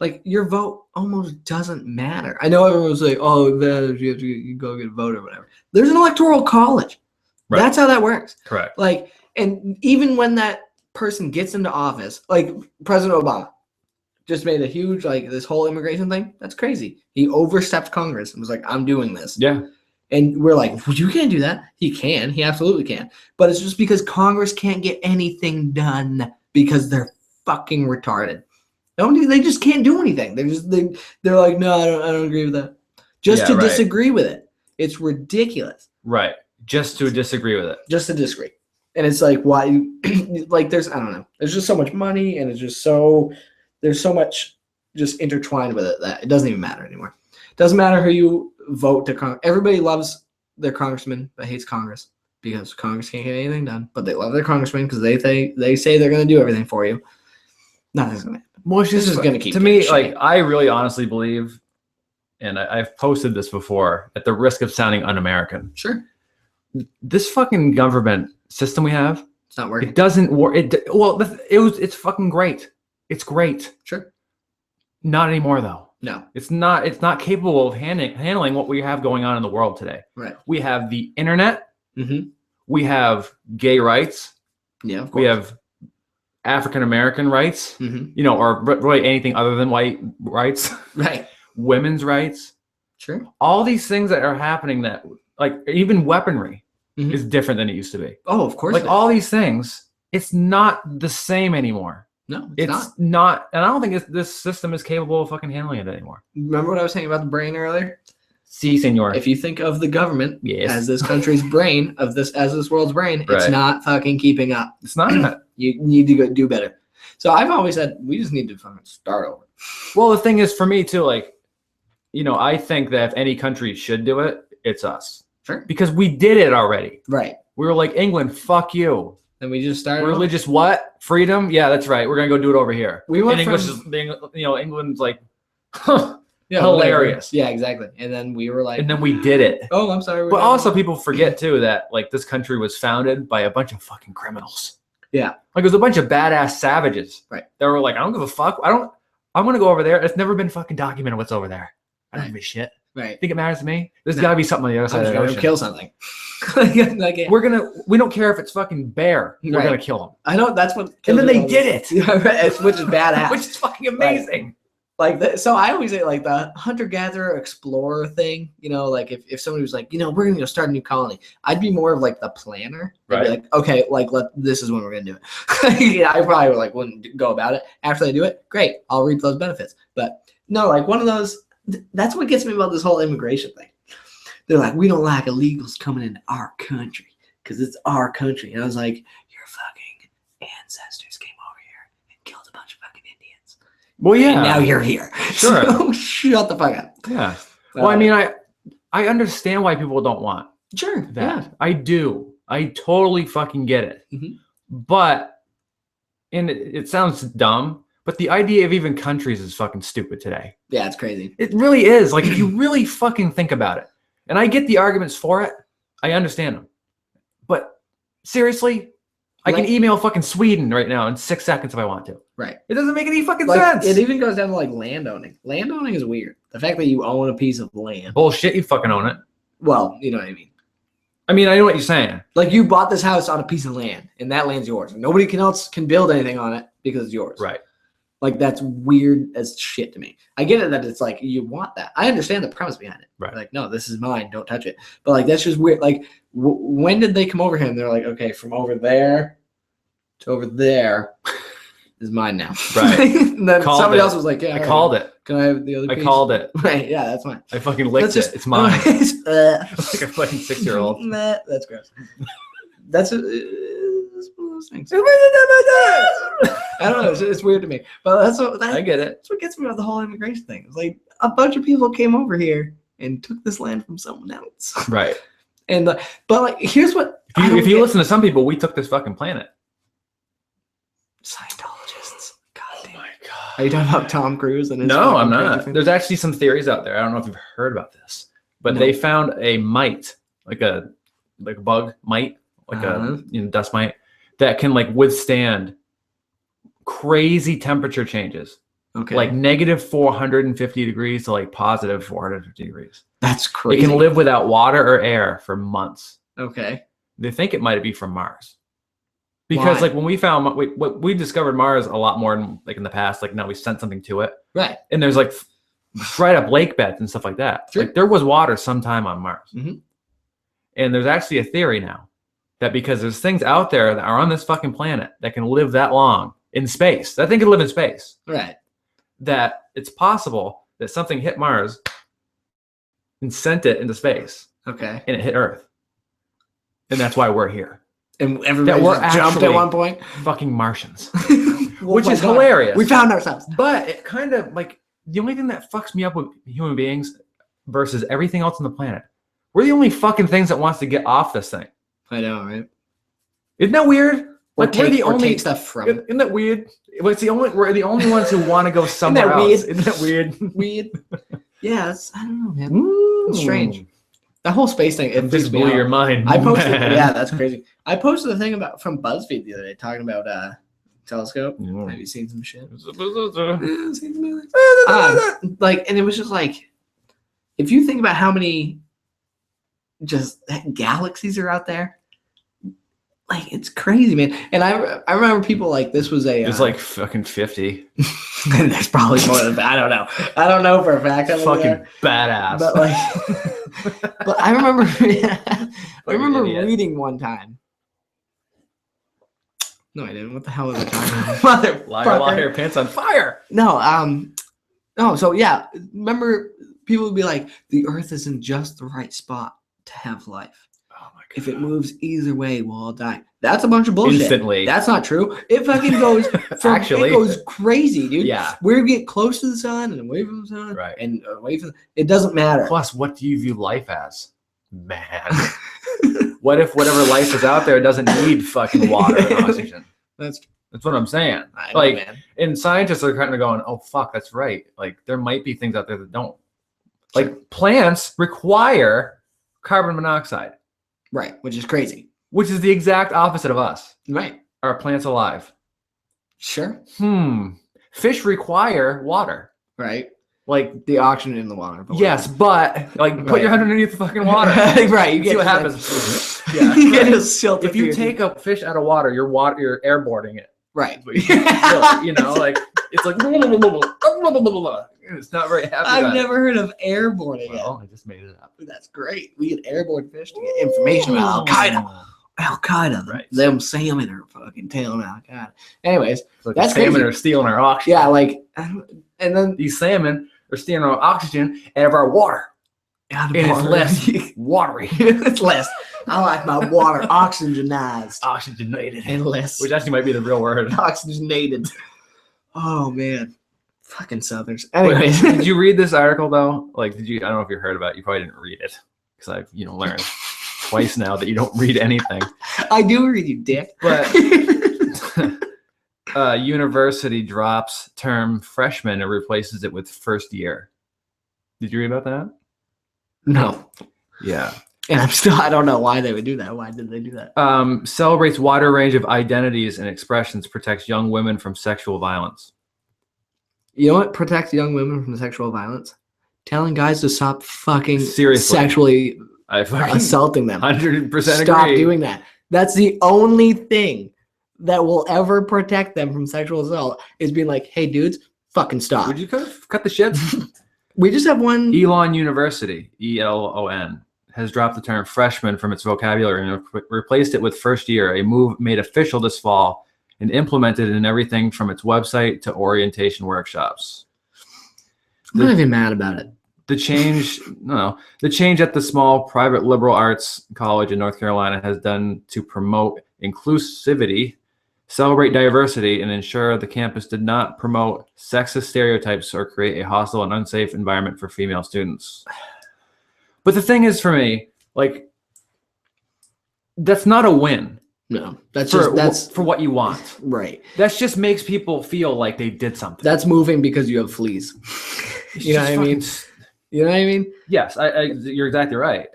Like, your vote almost doesn't matter. I know everyone's like, oh, man, you have to you go get a vote or whatever. There's an electoral college. Right. That's how that works. Correct. Like, and even when that person gets into office, like President Obama just made a huge, like, this whole immigration thing. That's crazy. He overstepped Congress and was like, I'm doing this. Yeah. And we're like, well, you can't do that. He can. He absolutely can. But it's just because Congress can't get anything done because they're fucking retarded. They just can't do anything. They're like, no, I don't agree with that. Just to right. disagree with it. It's ridiculous. Right. Just to disagree with it. Just to disagree. And it's like, why? Like, I don't know. There's just so much money, and there's so much just intertwined with it that it doesn't even matter anymore. It doesn't matter who you vote to Congress. Everybody loves their congressman but hates Congress because Congress can't get anything done. But they love their congressman because they say they're going to do everything for you. Nothing's going to happen. Well, it's This just is going to keep to me, getting like, shit. I really honestly believe, and I've posted this before at the risk of sounding un-American. Sure. This fucking government system we have, It's not working. it doesn't work. It's fucking great. It's great. Sure. Not anymore though. No. It's not capable of handling what we have going on in the world today. Right. We have the internet. Mm-hmm. We have gay rights. Yeah, of course. We have African American rights. Mm-hmm. Or really anything other than white rights. Right. Women's rights. Sure. All these things that are happening that, like, even weaponry Mhm. is different than it used to be. Oh, of course. Like, it is. all these things, it's not the same anymore. No, It's not. not, and I don't think this system is capable of fucking handling it anymore. Remember what I was saying about the brain earlier? Si, senor. If you think of the government Yes. as this country's brain, as this world's brain, it's Right. not fucking keeping up. It's not. You need to go do better. So I've always said we just need to fucking start over. Well, the thing is, for me too, like, I think that if any country should do it, it's us. Sure. Because we did it already. Right. We were like, England, fuck you. Then we just started. over. Religious what? Freedom? Yeah, that's right. We're gonna go do it over here. We went and English from- is, England's like, huh, Yeah, hilarious. whatever. Yeah, exactly. And then we were like, and then we did it. oh, I'm sorry. But also, people forget too that, like, this country was founded by a bunch of fucking criminals. Yeah. Like, it was a bunch of badass savages. Right. That were like, I don't give a fuck. I'm gonna go over there. It's never been fucking documented what's over there. I don't give a shit. right. Think it matters to me? There's No. got to be something on the other side I'm of just the gonna ocean. kill something. like, We don't care if it's fucking bear. We're Right. gonna kill them. I know that's what. And then they kills me did all it. the- Yeah, right, which is badass. Which is fucking amazing. So I always say, like, the hunter-gatherer explorer thing, like if somebody was like, we're going to go start a new colony, I'd be more of like the planner. I'd Right. be like, okay, like, this is when we're going to do it. I probably wouldn't go about it. After they do it, great, I'll reap those benefits. But no, like, one of those, that's what gets me about this whole immigration thing. They're like, we don't like illegals coming into our country because it's our country. And I was like, your fucking ancestors came over here and killed a bunch of fucking Indians. Well, yeah. And now you're here. Sure. So shut the fuck up. Yeah. Well, I mean, I understand why people don't want Sure. that. Yeah. I do. I totally fucking get it. Mhm. But, and it sounds dumb, but the idea of even countries is fucking stupid today. Yeah, it's crazy. It really is. Like, if you really fucking think about it, and I get the arguments for it, I understand them. But seriously, I can Like- email fucking Sweden right now in 6 seconds if I want to. Right. It doesn't make any fucking Like, sense. it even goes down to like landowning. Landowning is weird. The fact that you own a piece of land. Bullshit, you fucking own it. Well, you know what I mean. I mean, I know what you're saying. Like you bought this house on a piece of land, and that land's yours. And nobody else can build anything on it because it's yours. Right. Like that's weird as shit to me. I get it that it's like you want that. I understand the premise behind it. Right. Like, no, this is mine. Don't touch it. But like that's just weird. Like, when did they come over here? And they're like, okay, from over there to over there is mine now. Right. And then Called somebody it. else was like, yeah, I called it. Can I have the other I piece? called it. Right. Yeah, that's mine. I fucking licked That's it. It's mine. like Like a fucking 6-year-old. Nah, that's gross. That's one of those things. I don't know. It's weird to me, but I get it. that's what gets me about the whole immigration thing. It's like a bunch of people came over here and took this land from someone else. Right. And but like, here's what If you listen to some people, we took this fucking planet. Scientologists. God damn. God. Are you talking about Tom Cruise and his No, I'm fucking crazy not. thing? There's actually some theories out there. I don't know if you've heard about this, but No. they found a mite, like a bug mite, like Uh-huh. a dust mite, that can like withstand crazy temperature changes, Okay, like negative 450 degrees to like positive 450 degrees. that's It crazy. can live without water or air for months. Okay, They think it might be from Mars. Because Why? like when we found we discovered Mars a lot more in the past, like now we sent something to it, right. and there's like dried up lake beds and stuff like that. Sure. Like there was water sometime on Mars. Mhm. And there's actually a theory now that because there's things out there that are on this fucking planet that can live that long in space, that thing can live in space, Right. that it's possible that something hit Mars and sent it into space Okay. and it hit Earth. And that's why we're here. And everybody we're just jumped at actually- one point. Fucking Martians. Oh Which my is God. hilarious. We found ourselves. But it kind of like the only thing that fucks me up with human beings versus everything else on the planet, we're the only fucking things that wants to get off this thing. I know, right? Isn't that weird? Like we're the only. take stuff from it. Isn't that weird? Well, we're the only ones who want to go somewhere that else. weird? Isn't that weird? Weird. Yeah, I don't know, man. Ooh. It's strange. That whole space thing, it This freaks me blew out. your mind. I posted, man. yeah, that's crazy. I posted a thing about from BuzzFeed the other day talking about telescope. Mm. Have you seen some shit? Yeah. Like, and it was just like, if you think about how many just galaxies are out there, like it's crazy, man. And I remember people like this was a It's like fucking 50. there's probably more than I don't know. I don't know for a fact. I'm Fucking there. badass. But like, but I remember, I remember idiot. reading one time. No, I didn't. What the hell was I talking about? liar, Motherfucker. liar, pants on fire. No. So yeah, remember people would be like, the Earth is in just the right spot to have life. Oh my god. If it moves either way, we'll all die. That's a bunch of bullshit. Instantly. That's not true. It fucking goes. Actually. It goes crazy, dude. Yeah. We get close to the sun and away from the sun, Right. and away from. It doesn't matter. Plus, what do you view life as? Man. What if whatever life is out there doesn't need fucking water and oxygen? That's what I'm saying. I know, Like, man. and scientists are kind of going, oh, fuck, that's right. Like, there might be things out there that don't. Like, plants require carbon monoxide, Right, which is crazy. which is the exact opposite of us. Right. Are plants alive? Sure. Fish require water. Right. Like, The oxygen in the water. but yes, but, like, put Right. your hand underneath the fucking water. right. You See get what to- happens. Yeah. You get a silt If of you your- take a fish out of water, you're airboarding it. right. You know, like it's like it's not very happy. I've about never heard of airborne it. again. Well, I just made it up. That's great. We get airborne fish to get information about Al Qaeda. Al Qaeda. Right. Them salmon are fucking tailing Al Qaeda. Anyways, Like That's the salmon crazy. are stealing our oxygen. yeah, like, and then These salmon are stealing our oxygen out of our water, out of and it's water. less watery, It's less. I like my water oxygenized oxygenated, and less which actually might be the real word. oxygenated. Oh man, fucking Southerners. But Anyways, did you read this article though? Like, did you? I don't know if you heard about it. You probably didn't read it because I've learned twice now that you don't read anything. I do read you, dick. But university drops term freshman and replaces it with first year. Did you read about that? No. Yeah. And I don't know why they would do that. Why did they do that? Celebrates wider range of identities and expressions, protects young women from sexual violence. You know what protects young women from sexual violence? Telling guys to stop fucking Seriously. sexually I fucking assaulting them. 100% Stop agree. doing that. That's the only thing that will ever protect them from sexual assault is being like, hey, dudes, fucking stop. Would you cut the shit? We just have one. Elon University, ELON, has dropped the term freshman from its vocabulary and replaced it with first year, a move made official this fall and implemented in everything from its website to orientation workshops. I'm not even mad about it. The change at the small private liberal arts college in North Carolina has done to promote inclusivity, celebrate diversity, and ensure the campus did not promote sexist stereotypes or create a hostile and unsafe environment for female students. But the thing is, for me, like, that's not a win. No, that's for what you want. Right. That just makes people feel like they did something. That's moving because you have fleas. You know what I mean? You know what I mean? Yes, you're exactly right.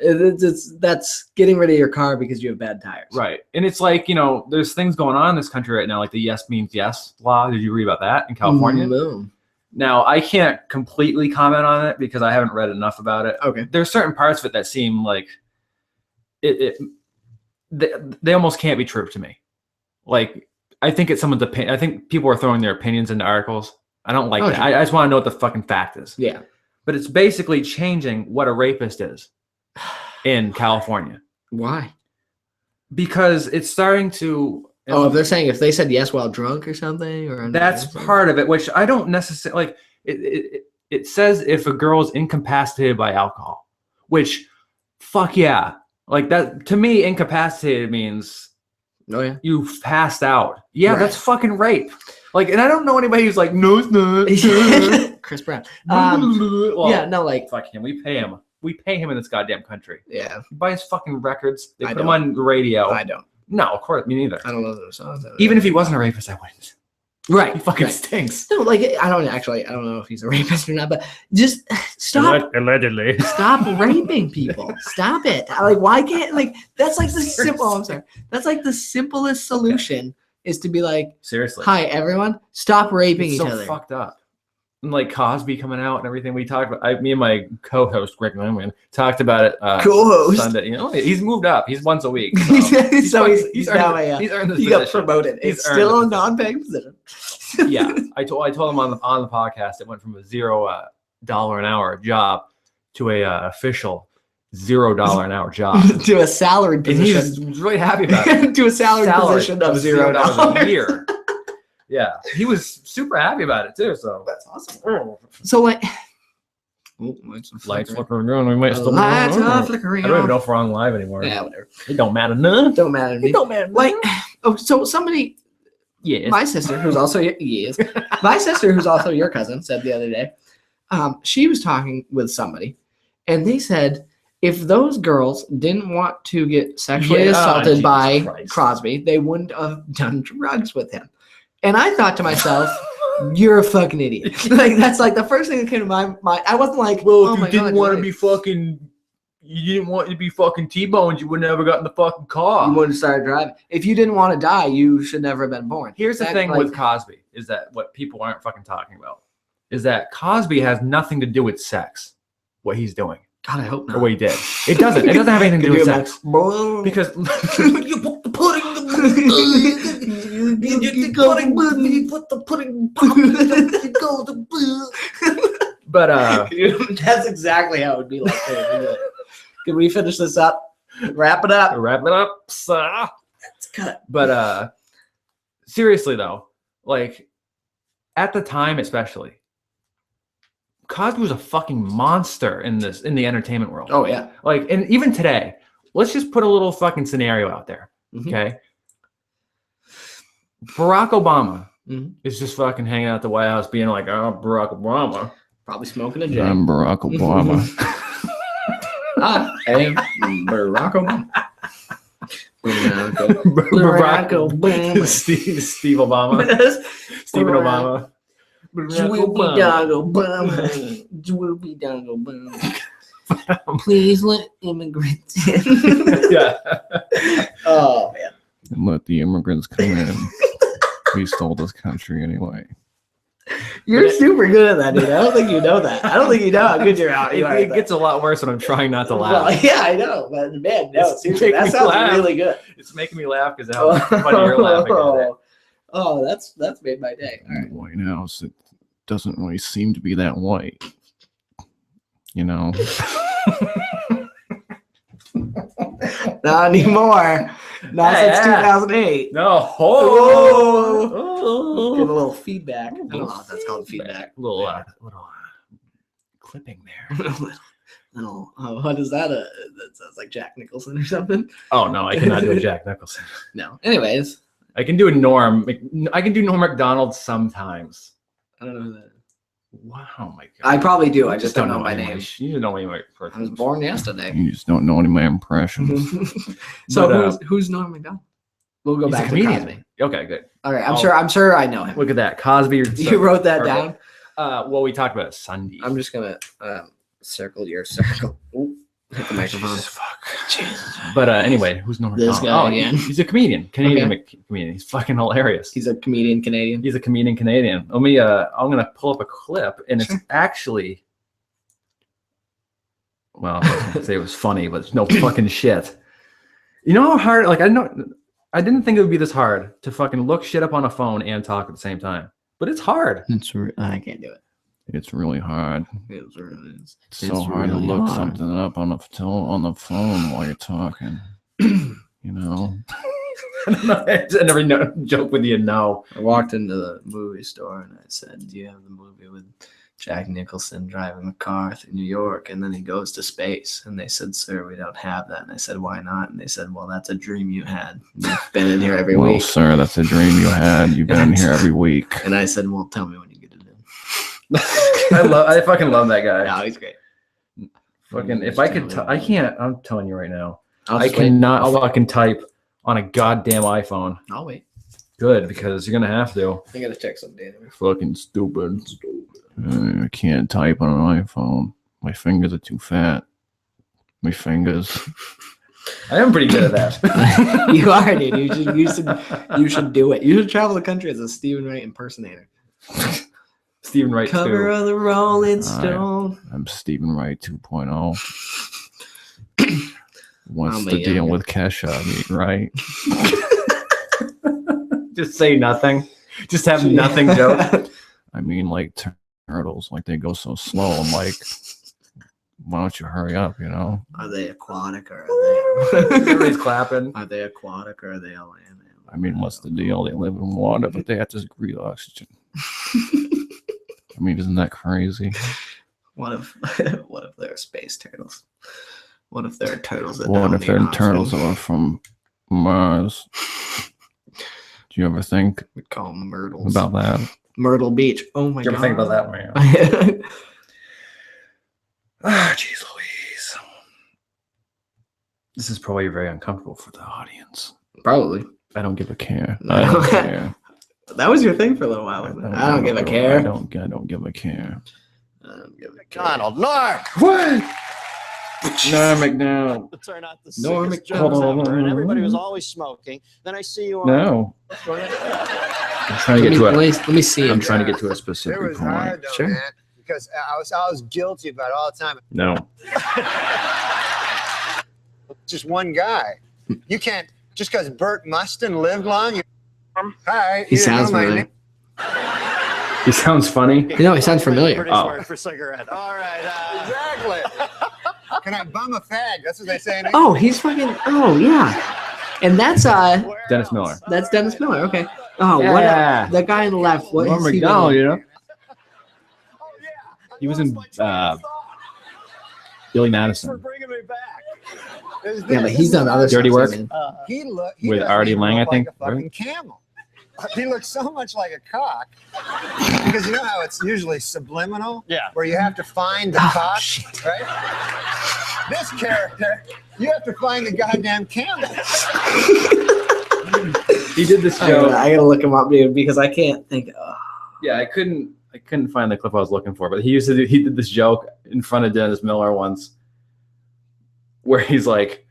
That's getting rid of your car because you have bad tires. Right. And it's like, there's things going on in this country right now, like the yes means yes law. Did you read about that in California? No. Now, I can't completely comment on it because I haven't read enough about it. Okay. There's certain parts of it that seem like they almost can't be true to me. Like, I think it's someone's opinion. I think people are throwing their opinions into articles. I don't like that. I just want to know what the fucking fact is. Yeah. But it's basically changing what a rapist is in California. Why? Because it's starting to... Oh, if they're saying if they said yes while drunk or something? That's part of it, which I don't necessarily... Like, it says if a girl's incapacitated by alcohol, which, fuck yeah. Like, that, to me, incapacitated means... Oh, yeah. You passed out. Yeah, Right. That's fucking rape. Like, and I don't know anybody who's like, no, it's not. Chris Brown. Well, yeah, no, like... Fuck him. We pay him. We pay him in this goddamn country. Yeah. He buys fucking records. They I put them don't. on the radio. I don't. No, of course, me neither. I don't know those songs. Even if he wasn't a rapist, I wouldn't. Right. He fucking right. stinks. No, like, I don't know if he's a rapist or not, but just stop. Allegedly. Stop raping people. Stop it. Like, why can't, like, that's like the simple, I'm sorry. That's like the simplest solution is to be like, Seriously. hi, everyone, stop raping It's each so other. fucked up. And like Cosby coming out and everything we talked about. Me and my co-host, Greg Lemon, talked about it Co-host. Sunday. He's moved up. He's once a week. So he's now earned, he's earned this he got position. promoted. He's It's earned still a this non-paying position. Yeah, I told him on the podcast it went from a $0 an hour job to a official $0 an hour job, to a salaried and position. he's really happy about it. To a salaried position of $0 a year. Yeah, he was super happy about it too. So that's awesome. So like, lights flickering on. We might still be lights on. are flickering. I don't even know if we're on live anymore. Yeah, whatever. It don't matter none. Don't matter to me. It don't matter. Like, oh, so somebody. Yeah, My sister, who's also my sister, who's also your cousin, said the other day, she was talking with somebody, and they said if those girls didn't want to get sexually assaulted Jesus by Christ. Crosby, they wouldn't have done drugs with him. And I thought to myself, you're a fucking idiot. Like, that's like the first thing that came to my mind. I wasn't like, well, oh if my you didn't God, want you're to be right. fucking, you didn't want to be fucking T-boned, you would never got in the fucking car. You wouldn't start driving. If you didn't want to die, you should never have been born. Here's the That, thing like- with Cosby is that what people aren't fucking talking about is that Cosby has nothing to do with sex. What he's doing God, I hope not. or what he did, it doesn't. It doesn't have anything to do with sex Because because you put the pudding. You get the pudding. You put the pudding. but That's exactly how it would be like. Can we finish this up? Wrap it up. wrap it up. Sir. Let's cut. But seriously though, like at the time especially, Cosby was a fucking monster in the entertainment world. Oh yeah. Like, and even today, let's just put a little fucking scenario out there. Mhm. Okay. Barack Obama Mhm. is just fucking hanging out at the White House being like, oh, Barack Obama. Probably smoking a J. I'm Barack Obama. I am Barack Obama. Barack Obama. Steve Obama. Stephen Obama. Obama. Droopy dog Obama. Droopy dog Obama. Please let immigrants in. Yeah. Oh man. And let the immigrants come in. We stole this country anyway. You're super good at that, dude. I don't think you know that. I don't think you know how good you are It at that. gets a lot worse when I'm trying not to laugh. Well, yeah, I know, but man, no, It's seriously, making that me sounds laugh. really good. It's making me laugh because how funny you're laughing at it. Oh, that's made my day. All In right. the White House, it doesn't really seem to be that white. You know, Not anymore. Not Yeah, since yeah. 2008. No. Oh. Get a little feedback. I don't know if that's called feedback. Little clipping there. Little, what is that? That sounds like Jack Nicholson or something. Oh no, I cannot do a Jack Nicholson. No. Anyways, I can do a Norm. I can do Norm Macdonald sometimes. I don't know who that is. Wow, my God. I probably do. I just don't know my name. English. You know my I was born yesterday. you just don't know any of my impressions. So But, who's Norm Macdonald? We'll go He's a back to comedian. Cosby. Okay, good. All right, I'm sure I know him. Look at that, Cosby. You wrote that Perfect. down. Well, we talked about it Sunday. I'm just gonna circle your circle. Ooh, hit the microphone. Jesus, fuck. But anyway, who's Norm This Macdonald? guy again. He's a comedian, Canadian comedian. He's fucking hilarious. He's a comedian, Canadian. He's a comedian Canadian. Let me. I'm gonna pull up a clip, and it's actually. Well, I was gonna say it was funny, but it's no fucking shit. You know how hard? Like I didn't think it would be this hard to fucking look shit up on a phone and talk at the same time. But it's hard. I can't do it. It's really hard. It's really It's so hard to really look hard. something up on the phone while you're talking. You know, I never joke with you. No. I walked into the movie store and I said, "Do you have the movie with Jack Nicholson driving a car through New York and then he goes to space?" And they said, "Sir, we don't have that." And I said, "Why not?" And they said, "Well, that's a dream you had. You've been in here every well, week." sir, that's a dream you had. You've been in here every week. And I said, "Well, tell me when you get it in." I fucking love that guy. No, he's great. Fucking, if I could, I can't. I'm telling you right now, I'll I just wait. cannot fucking type on a goddamn iPhone. I'll wait. Good, because you're gonna have to. I gotta check something. Fucking stupid. I can't type on an iPhone. My fingers are too fat. My fingers. I am pretty good at that. You are, dude. You should do it. You should travel the country as a Stephen Wright impersonator. Stephen Wright Cover too. of the Rolling Stone. I'm Stephen Wright 2.0. What's I'm a the deal young- with Kesha? I mean, right? Just say nothing. Just have nothing joke. I mean, like turtles, like they go so slow. I'm like, why don't you hurry up? You know? Are they aquatic or are Everybody's they? clapping. Are they aquatic or are they a land animal? I mean, what's the deal? They live in water, but they have to breathe oxygen. I mean, isn't that crazy? What if they're space turtles? What if they're turtles that What don't if need their oxygen? turtles are from Mars? Do you ever think We'd call them Myrtles. about that? Myrtle Beach. Oh my Did you god. ever think about that one? that? Ah, jeez Louise. This is probably very uncomfortable for the audience. Probably. I don't give a care. No. I don't care. That was your thing for a little while. Wasn't it? I don't give a care. I don't give a care. I don't give a care. Donald Norm. What? Norm Macdonald. To turn out the Norm sickest Macdonald. jokes ever, and everybody was always smoking. Then I see you on. No. I'm trying to get to Let me see I'm him. trying to get to a It specific was point. hard though, Sure. man, because I was guilty about it all the time. No. Just one guy. You can't just because Burt Mustin lived long. Hi. He you didn't sounds know my familiar. name. He sounds funny. You know, he sounds familiar. British Oh. word for cigarette. All right. Exactly. Can I bum a fag? That's what they say in English. Oh, he's fucking. Oh yeah. And that's where Dennis else? Miller. That's Dennis Miller. Okay. Oh, Yeah. what? The guy on the left. What Norm is he Macdonald, been in? you know? Oh, yeah. I He was lost in, my train of thought. Billy Thanks for Madison. bringing me back. There's Yeah, but this. he's done other Dirty stuff, Work? man. He With doesn't Artie even Lang, look I think, like a fucking camel. He looks so much like a cock because you know how it's usually subliminal, Yeah. where you have to find the Oh, cock, shit. right? This character, you have to find the goddamn camel. He did this I joke. gotta look him up, dude, because I can't think. Yeah, I couldn't find the clip I was looking for, but he did this joke in front of Dennis Miller once, where he's like,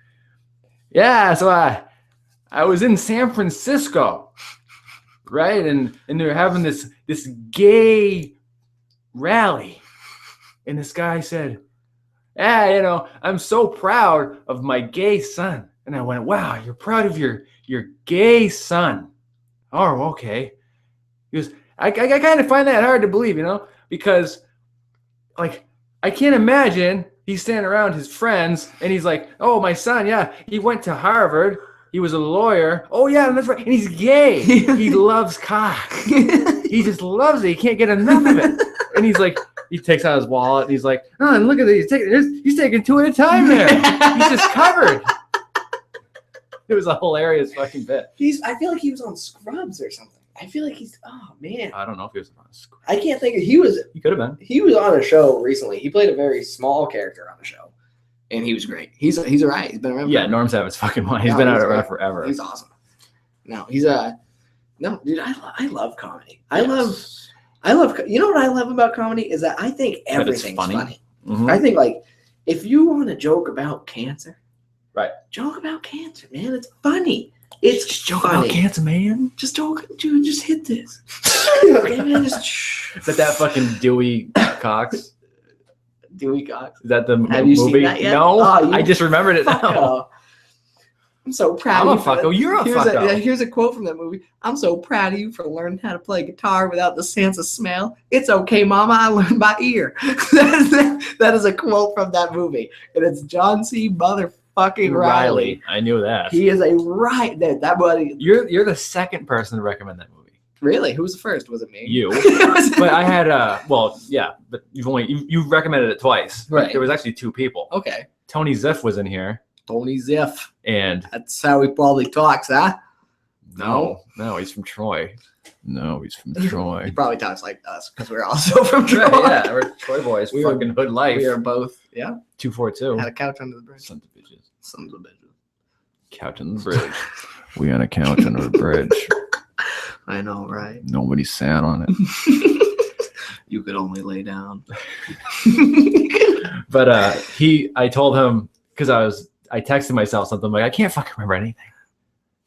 yeah, so I was in San Francisco, right? And they're having this gay rally. And this guy said, I'm so proud of my gay son. And I went, wow, you're proud of your gay son. Oh, okay. He goes, I kind of find that hard to believe, because like I can't imagine he's standing around his friends and he's like, oh, my son, yeah, he went to Harvard. He was a lawyer. Oh, yeah, that's right. And he's gay. He loves cock. He just loves it. He can't get enough of it. And he's like, he takes out his wallet and he's like, oh, and look at this. He's taking 2 at a time there. He's just covered. It was a hilarious fucking bit. I feel like he was on Scrubs or something. I feel like oh man. I don't know if he was on Scrubs. I can't think of, He could have been. he was on a show recently. He played a very small character on the show. And he was great. He's all right. He's been around. Yeah, Norm's out of his fucking mind. He's been out around forever. He's awesome. No, he's no, dude, I love comedy. I love you know what I love about comedy is that I think everything's funny. Mm-hmm. I think like if you want to joke about cancer, right? Joke about cancer, man. It's funny. It's just joke about cancer, man. Just joke, dude. Just hit this. Okay, man. Just Is that fucking Dewey Cox? Dewey Cox. Is that the Have movie? You seen that yet? No, Oh, I just remembered it now. I'm so proud I'm of a you. fucko. You're a fucko. Here's a quote from that movie. I'm so proud of you for learning how to play guitar without the sense of smell. It's okay, mama. I learned by ear. That is a quote from that movie. And it's John C. motherfucking Riley. I knew that. He is a that buddy. You're the second person to recommend that movie. Really? Who was the first? Was it me? You. But I had but you recommended it twice. Right. There was actually 2 people. Okay. Tony Ziff was in here. Tony Ziff. And that's how he probably talks, huh? No, he's from Troy. No, he's from Troy. He probably talks like us because we're also from Troy. Right, yeah, we're Troy boys. We fucking hood life. We are both. Yeah. 242. Had a couch under the bridge. Sons of bitches. Sons of bitches. Couch on the bridge. We on a couch under the bridge. I know, right? Nobody sat on it. You could only lay down. But I told him because I texted myself something like I can't fucking remember anything.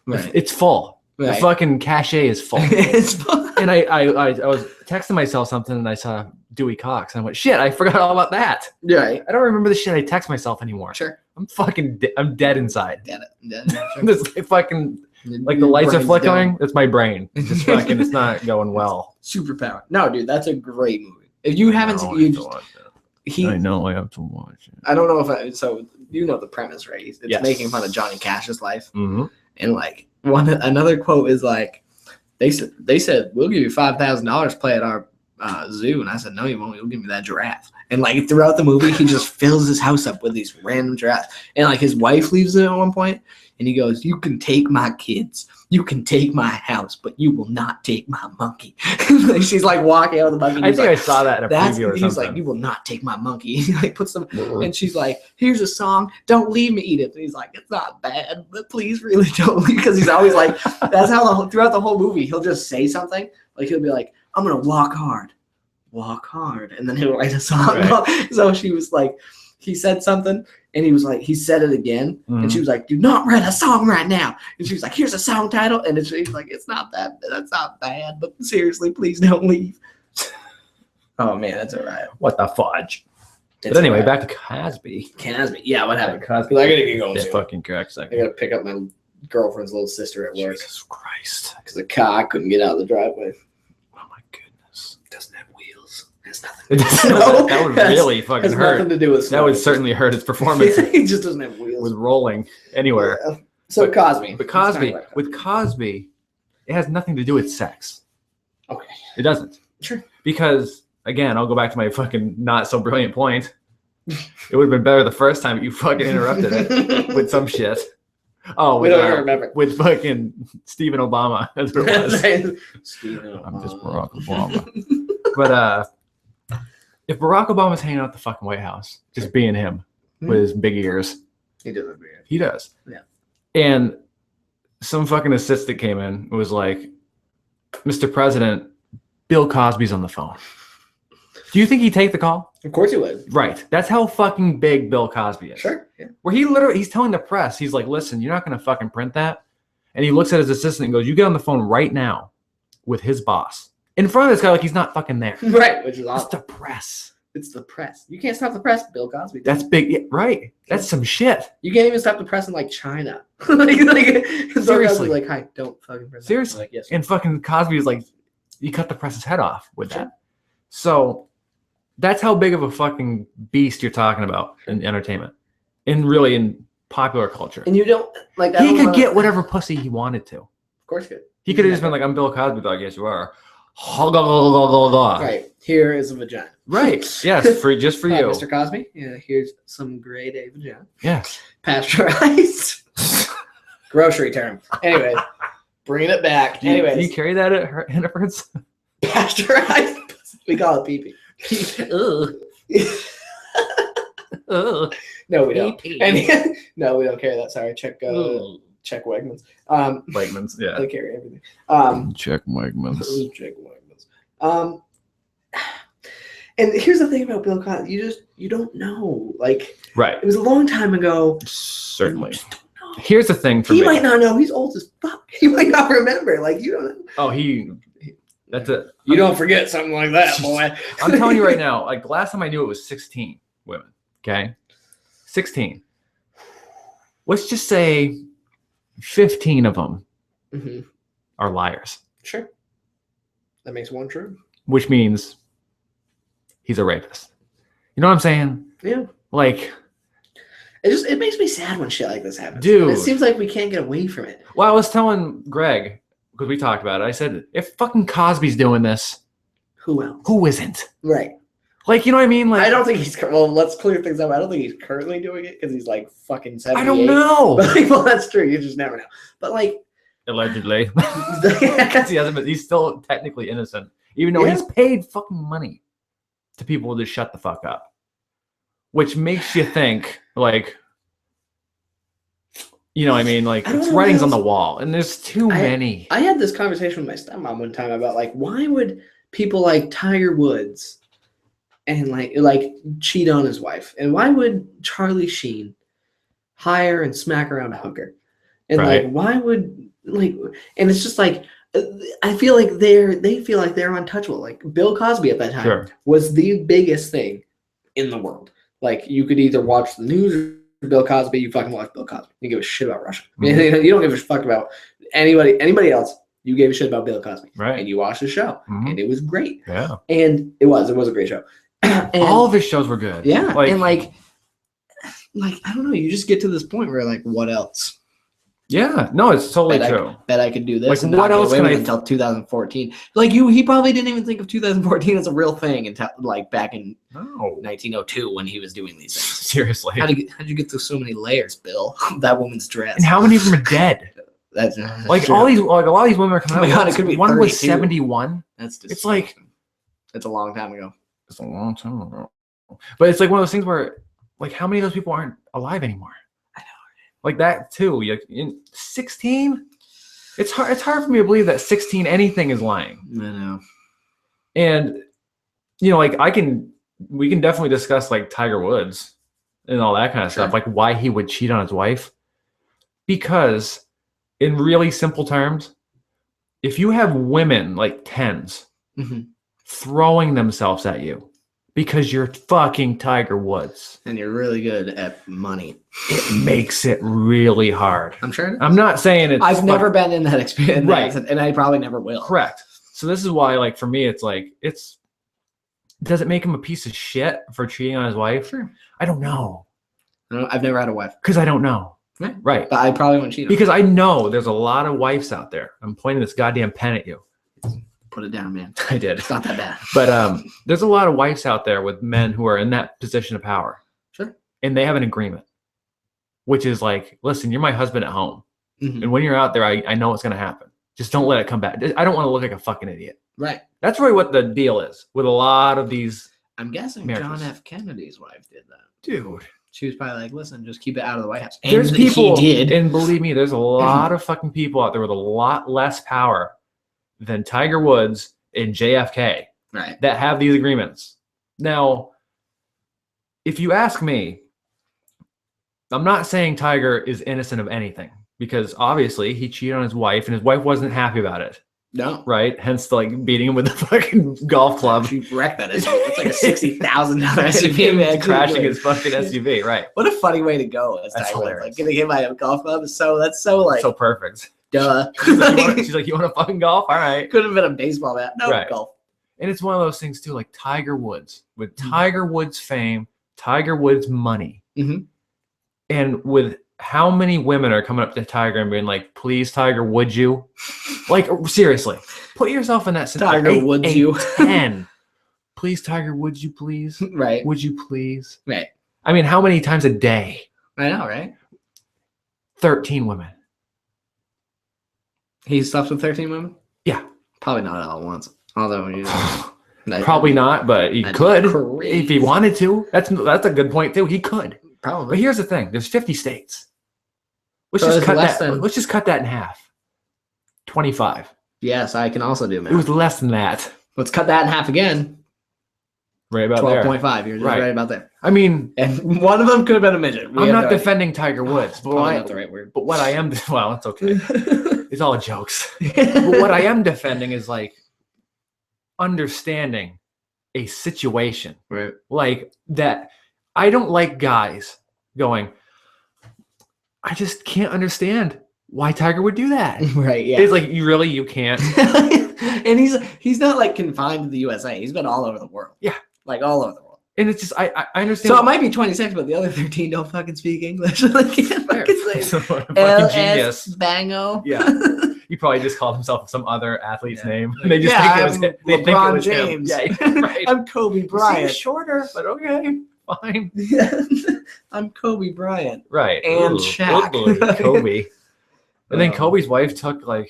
Right. It's full. Right. The fucking cache is full. It's full. And I was texting myself something and I saw Dewey Cox and I went, shit, I forgot all about that. Right. I don't remember the shit I text myself anymore. Sure. I'm dead inside. Dead. This fucking like the lights are flickering. It's my brain. It's just fucking. It's not going well. Superpower. No, dude, that's a great movie. If you haven't seen, I know I have to watch it. I don't know if so. You know the premise, right? It's making fun of Johnny Cash's life, and like another quote is like, they said we'll give you $5,000 to play at our zoo, and I said no, you won't. You'll give me that giraffe. And like throughout the movie, he just fills his house up with these random giraffes, and like his wife leaves him at one point, and he goes, "You can take my kids, you can take my house, but you will not take my monkey." She's like walking out of the monkey. I think I saw that in a preview or something. He's like, "You will not take my monkey." He like puts them, and she's like, "Here's a song, don't leave me, Edith." And he's like, "It's not bad, but please really don't leave," because he's always like, that's how throughout the whole movie he'll just say something like he'll be like, "I'm gonna walk hard, and then he'll write a song. Right. So she was like, he said something. And he was like, he said it again. And she was like, "Do not write a song right now." And she was like, "Here's a song title." And he's like, "It's not that's not bad, but seriously, please don't leave." Oh man, that's all right. What the fudge? But anyway, back to Cosby. Yeah, what happened? Cosby. I gotta get going. This fucking correct second. I gotta pick up my girlfriend's little sister at work. Jesus Christ. Because the car couldn't get out of the driveway. Oh my goodness. Doesn't have wheels. Has nothing. That would really fucking hurt. Nothing to do with that would certainly hurt its performance. He just doesn't have wheels. With rolling anywhere. Yeah. So Cosby. But Cosby, it has nothing to do with sex. Okay. It doesn't. Sure. Because again, I'll go back to my fucking not so brilliant point. It would have been better the first time you fucking interrupted it with some shit. Oh, we don't even remember. With fucking Stephen Obama. That's what it was. I'm just Barack Obama. But if Barack Obama's hanging out at the fucking White House, just being him with his big ears. He does have big ears. He does. Yeah. And some fucking assistant came in and was like, "Mr. President, Bill Cosby's on the phone." Do you think he'd take the call? Of course he would. Right. That's how fucking big Bill Cosby is. Sure. Yeah. Where he's telling the press, he's like, listen, you're not going to fucking print that. And he looks at his assistant and goes, you get on the phone right now with his boss. In front of this guy like he's not fucking there. Right, which is awesome. It's the press. It's the press. You can't stop the press, Bill Cosby. That's big. Yeah, right. That's some shit. You can't even stop the press in like China. like Seriously. like, hi, don't fucking press. Seriously. Like, yes. And fucking Cosby is like, you cut the press's head off with that. So that's how big of a fucking beast you're talking about in entertainment. And really in popular culture. And you don't like. He could get whatever pussy he wanted to. Of course, he could. He could have just been like, I'm Bill Cosby, dog. Yes, you are. Right. Here is a vagina. Right. Yes. For just for Hi, you. Mr. Cosby. Yeah. Here's some grade A vagina. Yeah. Pasteurized. Grocery term. Anyway, bringing it back. Do you Anyways, carry that at Hennifer's? pasteurized. We call it pee-pee. No, we don't. And, no, we don't carry that. Sorry. Check Wegmans. Wegmans. Yeah. They carry everything. Check Wegmans. Check Wegmans. And here's the thing about Bill Cosby. You don't know. Like, Right. it was a long time ago. Certainly. You just don't know. Here's the thing for He me. might not know. He's old as fuck. He might not remember. Like, you don't know. Oh, that's it. You don't forget something like that, boy. I'm telling you right now, like the last time I knew it was 16 women. Okay. 16. Let's just say 15 of them Mm-hmm. are liars, Sure. That makes one true. which means he's a rapist. You know what I'm saying? Yeah. Like, It makes me sad when shit like this happens. Dude. And it seems like we can't get away from it. well, I was telling Greg, because we talked about it, I said, if fucking Cosby's doing this, Who else? who isn't? Right. Like, you know what I mean? Like, I don't think he's. Well, let's clear things up. I don't think he's currently doing it because he's like fucking 78. I don't know. But, like, well, that's true. You just never know. But like, Allegedly. He's still technically innocent, even though he's paid fucking money to people to shut the fuck up. Which makes you think, like, you know what I mean? Like, I don't it's know writings what on the else- wall, and there's too many. I had this conversation with my stepmom one time about like why would people like Tiger Woods and like cheat on his wife, and why would Charlie Sheen hire and smack around a hooker, and Right. like why would like, and it's just like I feel like they feel like they're untouchable. Like Bill Cosby at that time Sure. was the biggest thing in the world. Like you could either watch the news or Bill Cosby, you fucking watch Bill Cosby. You give a shit about Russia. Mhm. You don't give a fuck about anybody else. You gave a shit about Bill Cosby. Right. And you watched the show. Mhm. And it was great. Yeah. And it was a great show. And, All of his shows were good. yeah. Like, and like I don't know, you just get to this point where like, what else? yeah. No, it's totally true. Bet I could do this. Like, and what not get else away can with I- it until 2014? Like he probably didn't even think of 2014 as a real thing until like back in No. 1902 when he was doing these things. Seriously. How'd you get through so many layers, Bill? That woman's dress. And how many of them are dead? That's Like true. all these, like a lot of these women are coming Oh my out. God, it could be one was 32. 71. That's just It's like it's a long time ago. It's a long time ago. But it's like one of those things where, like, how many of those people aren't alive anymore? I know. Like that too. In 16, it's hard. It's hard for me to believe that 16 anything is lying. I know. And you know, like we can definitely discuss like Tiger Woods and all that kind of stuff, Sure. like why he would cheat on his wife. Because, in really simple terms, if you have women like tens Mhm. throwing themselves at you because you're fucking Tiger Woods, And you're really good at money. it makes it really hard. I'm sure. I'm not saying it's I've never been in that experience, Right. and I probably never will. correct. So this is why, like, for me, it's like does it make him a piece of shit for cheating on his wife? Sure. I don't know, I've never had a wife, because I don't know. Right. Right. but I probably won't cheat. On her. Because I know there's a lot of wives out there. I'm pointing this goddamn pen at you. Put it down, man. I did. It's not that bad. But there's a lot of wives out there with men who are in that position of power. Sure. And they have an agreement, which is like, listen, you're my husband at home. Mhm. And when you're out there, I know what's going to happen. Just don't let it come back. I don't want to look like a fucking idiot. Right. That's really what the deal is with a lot of these. I'm guessing Marriages. John F. Kennedy's wife did that. Dude. She was probably like, listen, just keep it out of the White House. And There's people, he did. and believe me, there's a lot of fucking people out there with a lot less power than Tiger Woods and JFK Right. that have these agreements. Now, if you ask me, I'm not saying Tiger is innocent of anything because obviously he cheated on his wife and his wife wasn't happy about it. No. Right? Hence, like beating him with the fucking golf club. She wrecked that SUV. It's like a $60,000 SUV, man. Crashing his fucking SUV, right? What a funny way to go. That's hilarious. Like getting hit by a golf club is that's so like so perfect. Duh. She's like, you want to fucking golf? All right. Could have been a baseball bat. No, Right. golf. And it's one of those things too, like Tiger Woods. With Tiger Woods fame, Tiger Woods money. Mhm. And with how many women are coming up to Tiger and being like, please, Tiger, would you? Like, seriously, put yourself in that scenario. Tiger, would you? 10. Please, Tiger, would you please? Right. Would you please? Right. I mean, how many times a day? I know, right? 13 women. He slept with 13 women? Yeah. Probably not all at once. Although, Probably not, but he that'd could be crazy. if he wanted to. That's a good point too. He could. But Probably. here's the thing: there's 50 states. Let's So just it's cut less that. than- Let's just cut that in half. 25. Yes, I can also do math. It was less than that. Let's cut that in half again. Right about there. 12.5. You're just Right. right about there. I mean, And one of them could have been a midget. We I'm have not no idea. defending Tiger Woods, but Probably not the right word. what I am, well, it's okay. It's all jokes. But what I am defending is like understanding a situation. Right. Like that. I don't like guys going, I just can't understand why Tiger would do that. Right. Yeah. It's like, you can't. And he's not like confined to the USA. He's been all over the world. Yeah. Like all over the world. And it's just, I understand. So it might be 26, but the other 13 don't fucking speak English. They can't fucking say So, fucking LS genius. Bango. Yeah. He probably just called himself some other athlete's Yeah. name. And they just Yeah, think it was I'm him. They think it LeBron was him. James. Yeah, right. I'm Kobe Bryant. Seems shorter, but okay, fine. I'm Kobe Bryant. Right. And Shaq. ugly, Kobe. And then Oh. Kobe's wife took like,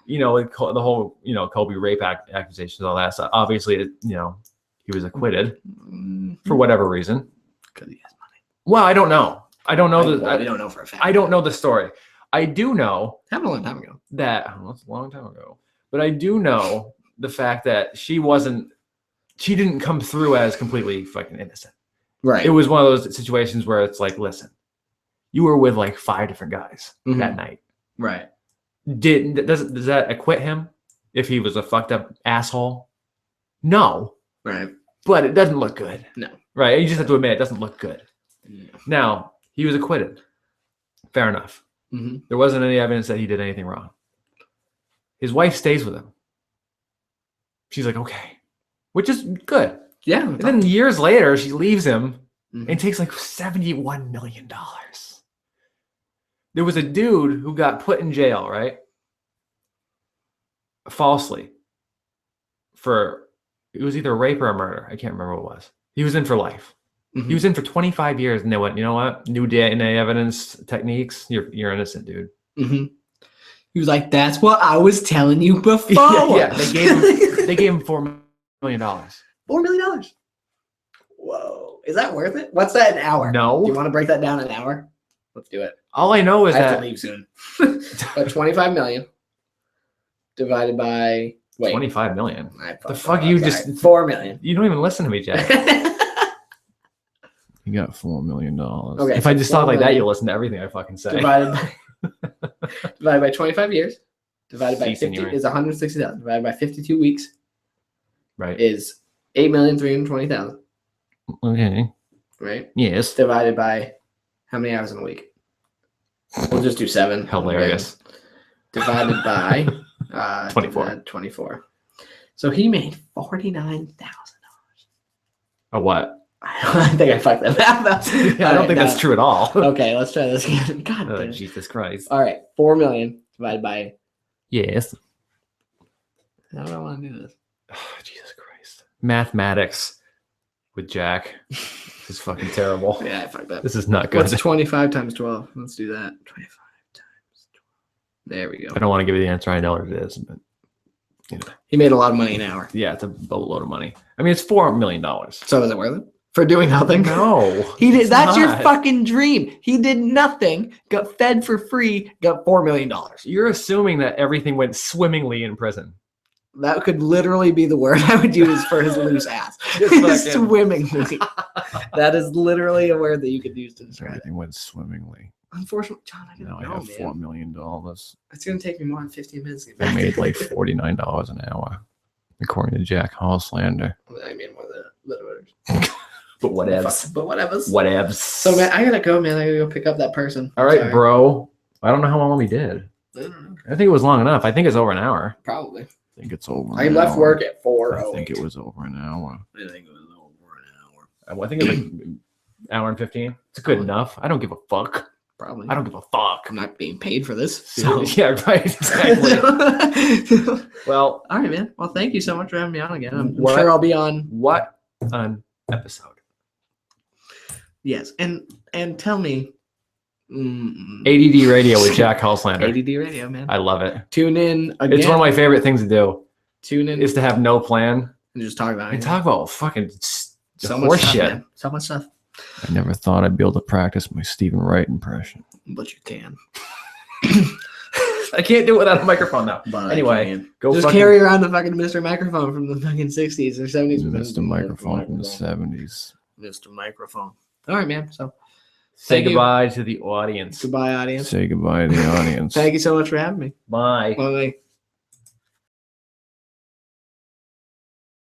like the whole, Kobe rape accusations, all that stuff. Obviously, he was acquitted for whatever reason. Because he has money. Well, I don't know. I don't know We the. don't know for a fact. I don't know the story. I do know Happened a long time ago. that it's a long time ago, but I do know the fact that she didn't come through as completely fucking innocent. Right. It was one of those situations where it's like, listen, you were with like 5 different guys Mhm. that night. Right. Does that acquit him if he was a fucked up asshole? No, Right. but it doesn't look good. No. Right? You just have to admit it doesn't look good. Yeah. Now, he was acquitted. Fair enough. Mm-hmm. There wasn't any evidence that he did anything wrong. His wife stays with him. She's like, okay, which is good. Yeah. And then years later, she leaves him Mhm. and takes like $71 million. There was a dude who got put in jail, right? Falsely. It was either a rape or a murder. I can't remember what it was. He was in for life. Mhm. He was in for 25 years, and they went, you know what? New DNA evidence techniques. You're innocent, dude. Mm-hmm. He was like, "That's what I was telling you before." Yeah, they gave him $4 million. $4 million. Whoa, is that worth it? What's that an hour? No. Do you want to break that down an hour? Let's do it. All I know is I have that to leave soon. But 25 million divided by 25 million. I The fucked fuck up. you Sorry. just 4 million. you don't even listen to me, Jack. You got $4 million. Okay. If I just talk 4 like that, million you'll listen to everything I fucking say. divided by 25 years divided by Si, 50 senor. is 160,000 divided by 52 weeks Right. is 8,320,000. Okay. Right. Yes. Divided by how many hours in a week? We'll just do 7. Hilarious. Divided by 24. 24. So he made $49,000. A what? I think I fucked that math up. I don't think that's true at all. Okay, let's try this again. God Oh, damn it. Jesus Christ. All right, 4 million divided by. Yes. How do I want to do this? Oh, Jesus Christ. Mathematics with Jack. This is fucking terrible. Yeah, I fucked up. This is not good. What's 25 times 12? Let's do that. 25 times 12. There we I go. don't want to give you the answer. I know what it is, but He made a lot of money an hour. yeah, it's a boatload of money. I mean, it's $4 million. So is it worth it for doing nothing? No, He did. it's That's your not. fucking dream. He did nothing. Got fed for free. Got $4 million. You're assuming that everything went swimmingly in prison. That could literally be the word I would use for his loose ass. Just fucking- Swimmingly. That is literally a word that you could use to describe it. Everything went swimmingly. Unfortunately, John, I Now didn't I know, have man. $4 million. It's going to take me more than 15 minutes to get I back. made like $49 an hour, according to Jack Hulslander. I mean, more than that. But whatevs. But whatevs. Whatevs. So, man, I got to go, man. I got to go pick up that person. All right, Sorry. bro. I don't know how long we did. I don't know. I think it was long enough. I think it's over an hour. Probably. I think it's over. I an left hour. work at 4. I think it was over an hour. I think it was over an hour. I think it's like an hour and 15. It's good enough. I don't give a fuck. Probably. I don't give a fuck. I'm not being paid for this. So. Yeah, right. Exactly. Well, All right, man. Well, thank you so much for having me on again. I'm What? sure I'll be on. what an episode. Yes, and tell me. ADD Radio with Jack Hulslander. ADD Radio, man. I love it. Tune in again. It's one of my favorite things to do. Tune in Is to have no plan and just talk about it. and talk about fucking so horse much stuff, shit. man. So much stuff, I never thought I'd be able to practice my Stephen Wright impression. but you can. I can't do it without a microphone now. But Anyway, you can. go just fucking carry around the fucking Mr. Microphone from the fucking 60s or 70s. Mr. Microphone from the 70s. Mr. Microphone. All right, man. So say thank you. goodbye to the audience. Goodbye, audience. Say goodbye to the audience. Thank you so much for having me. Bye. Bye.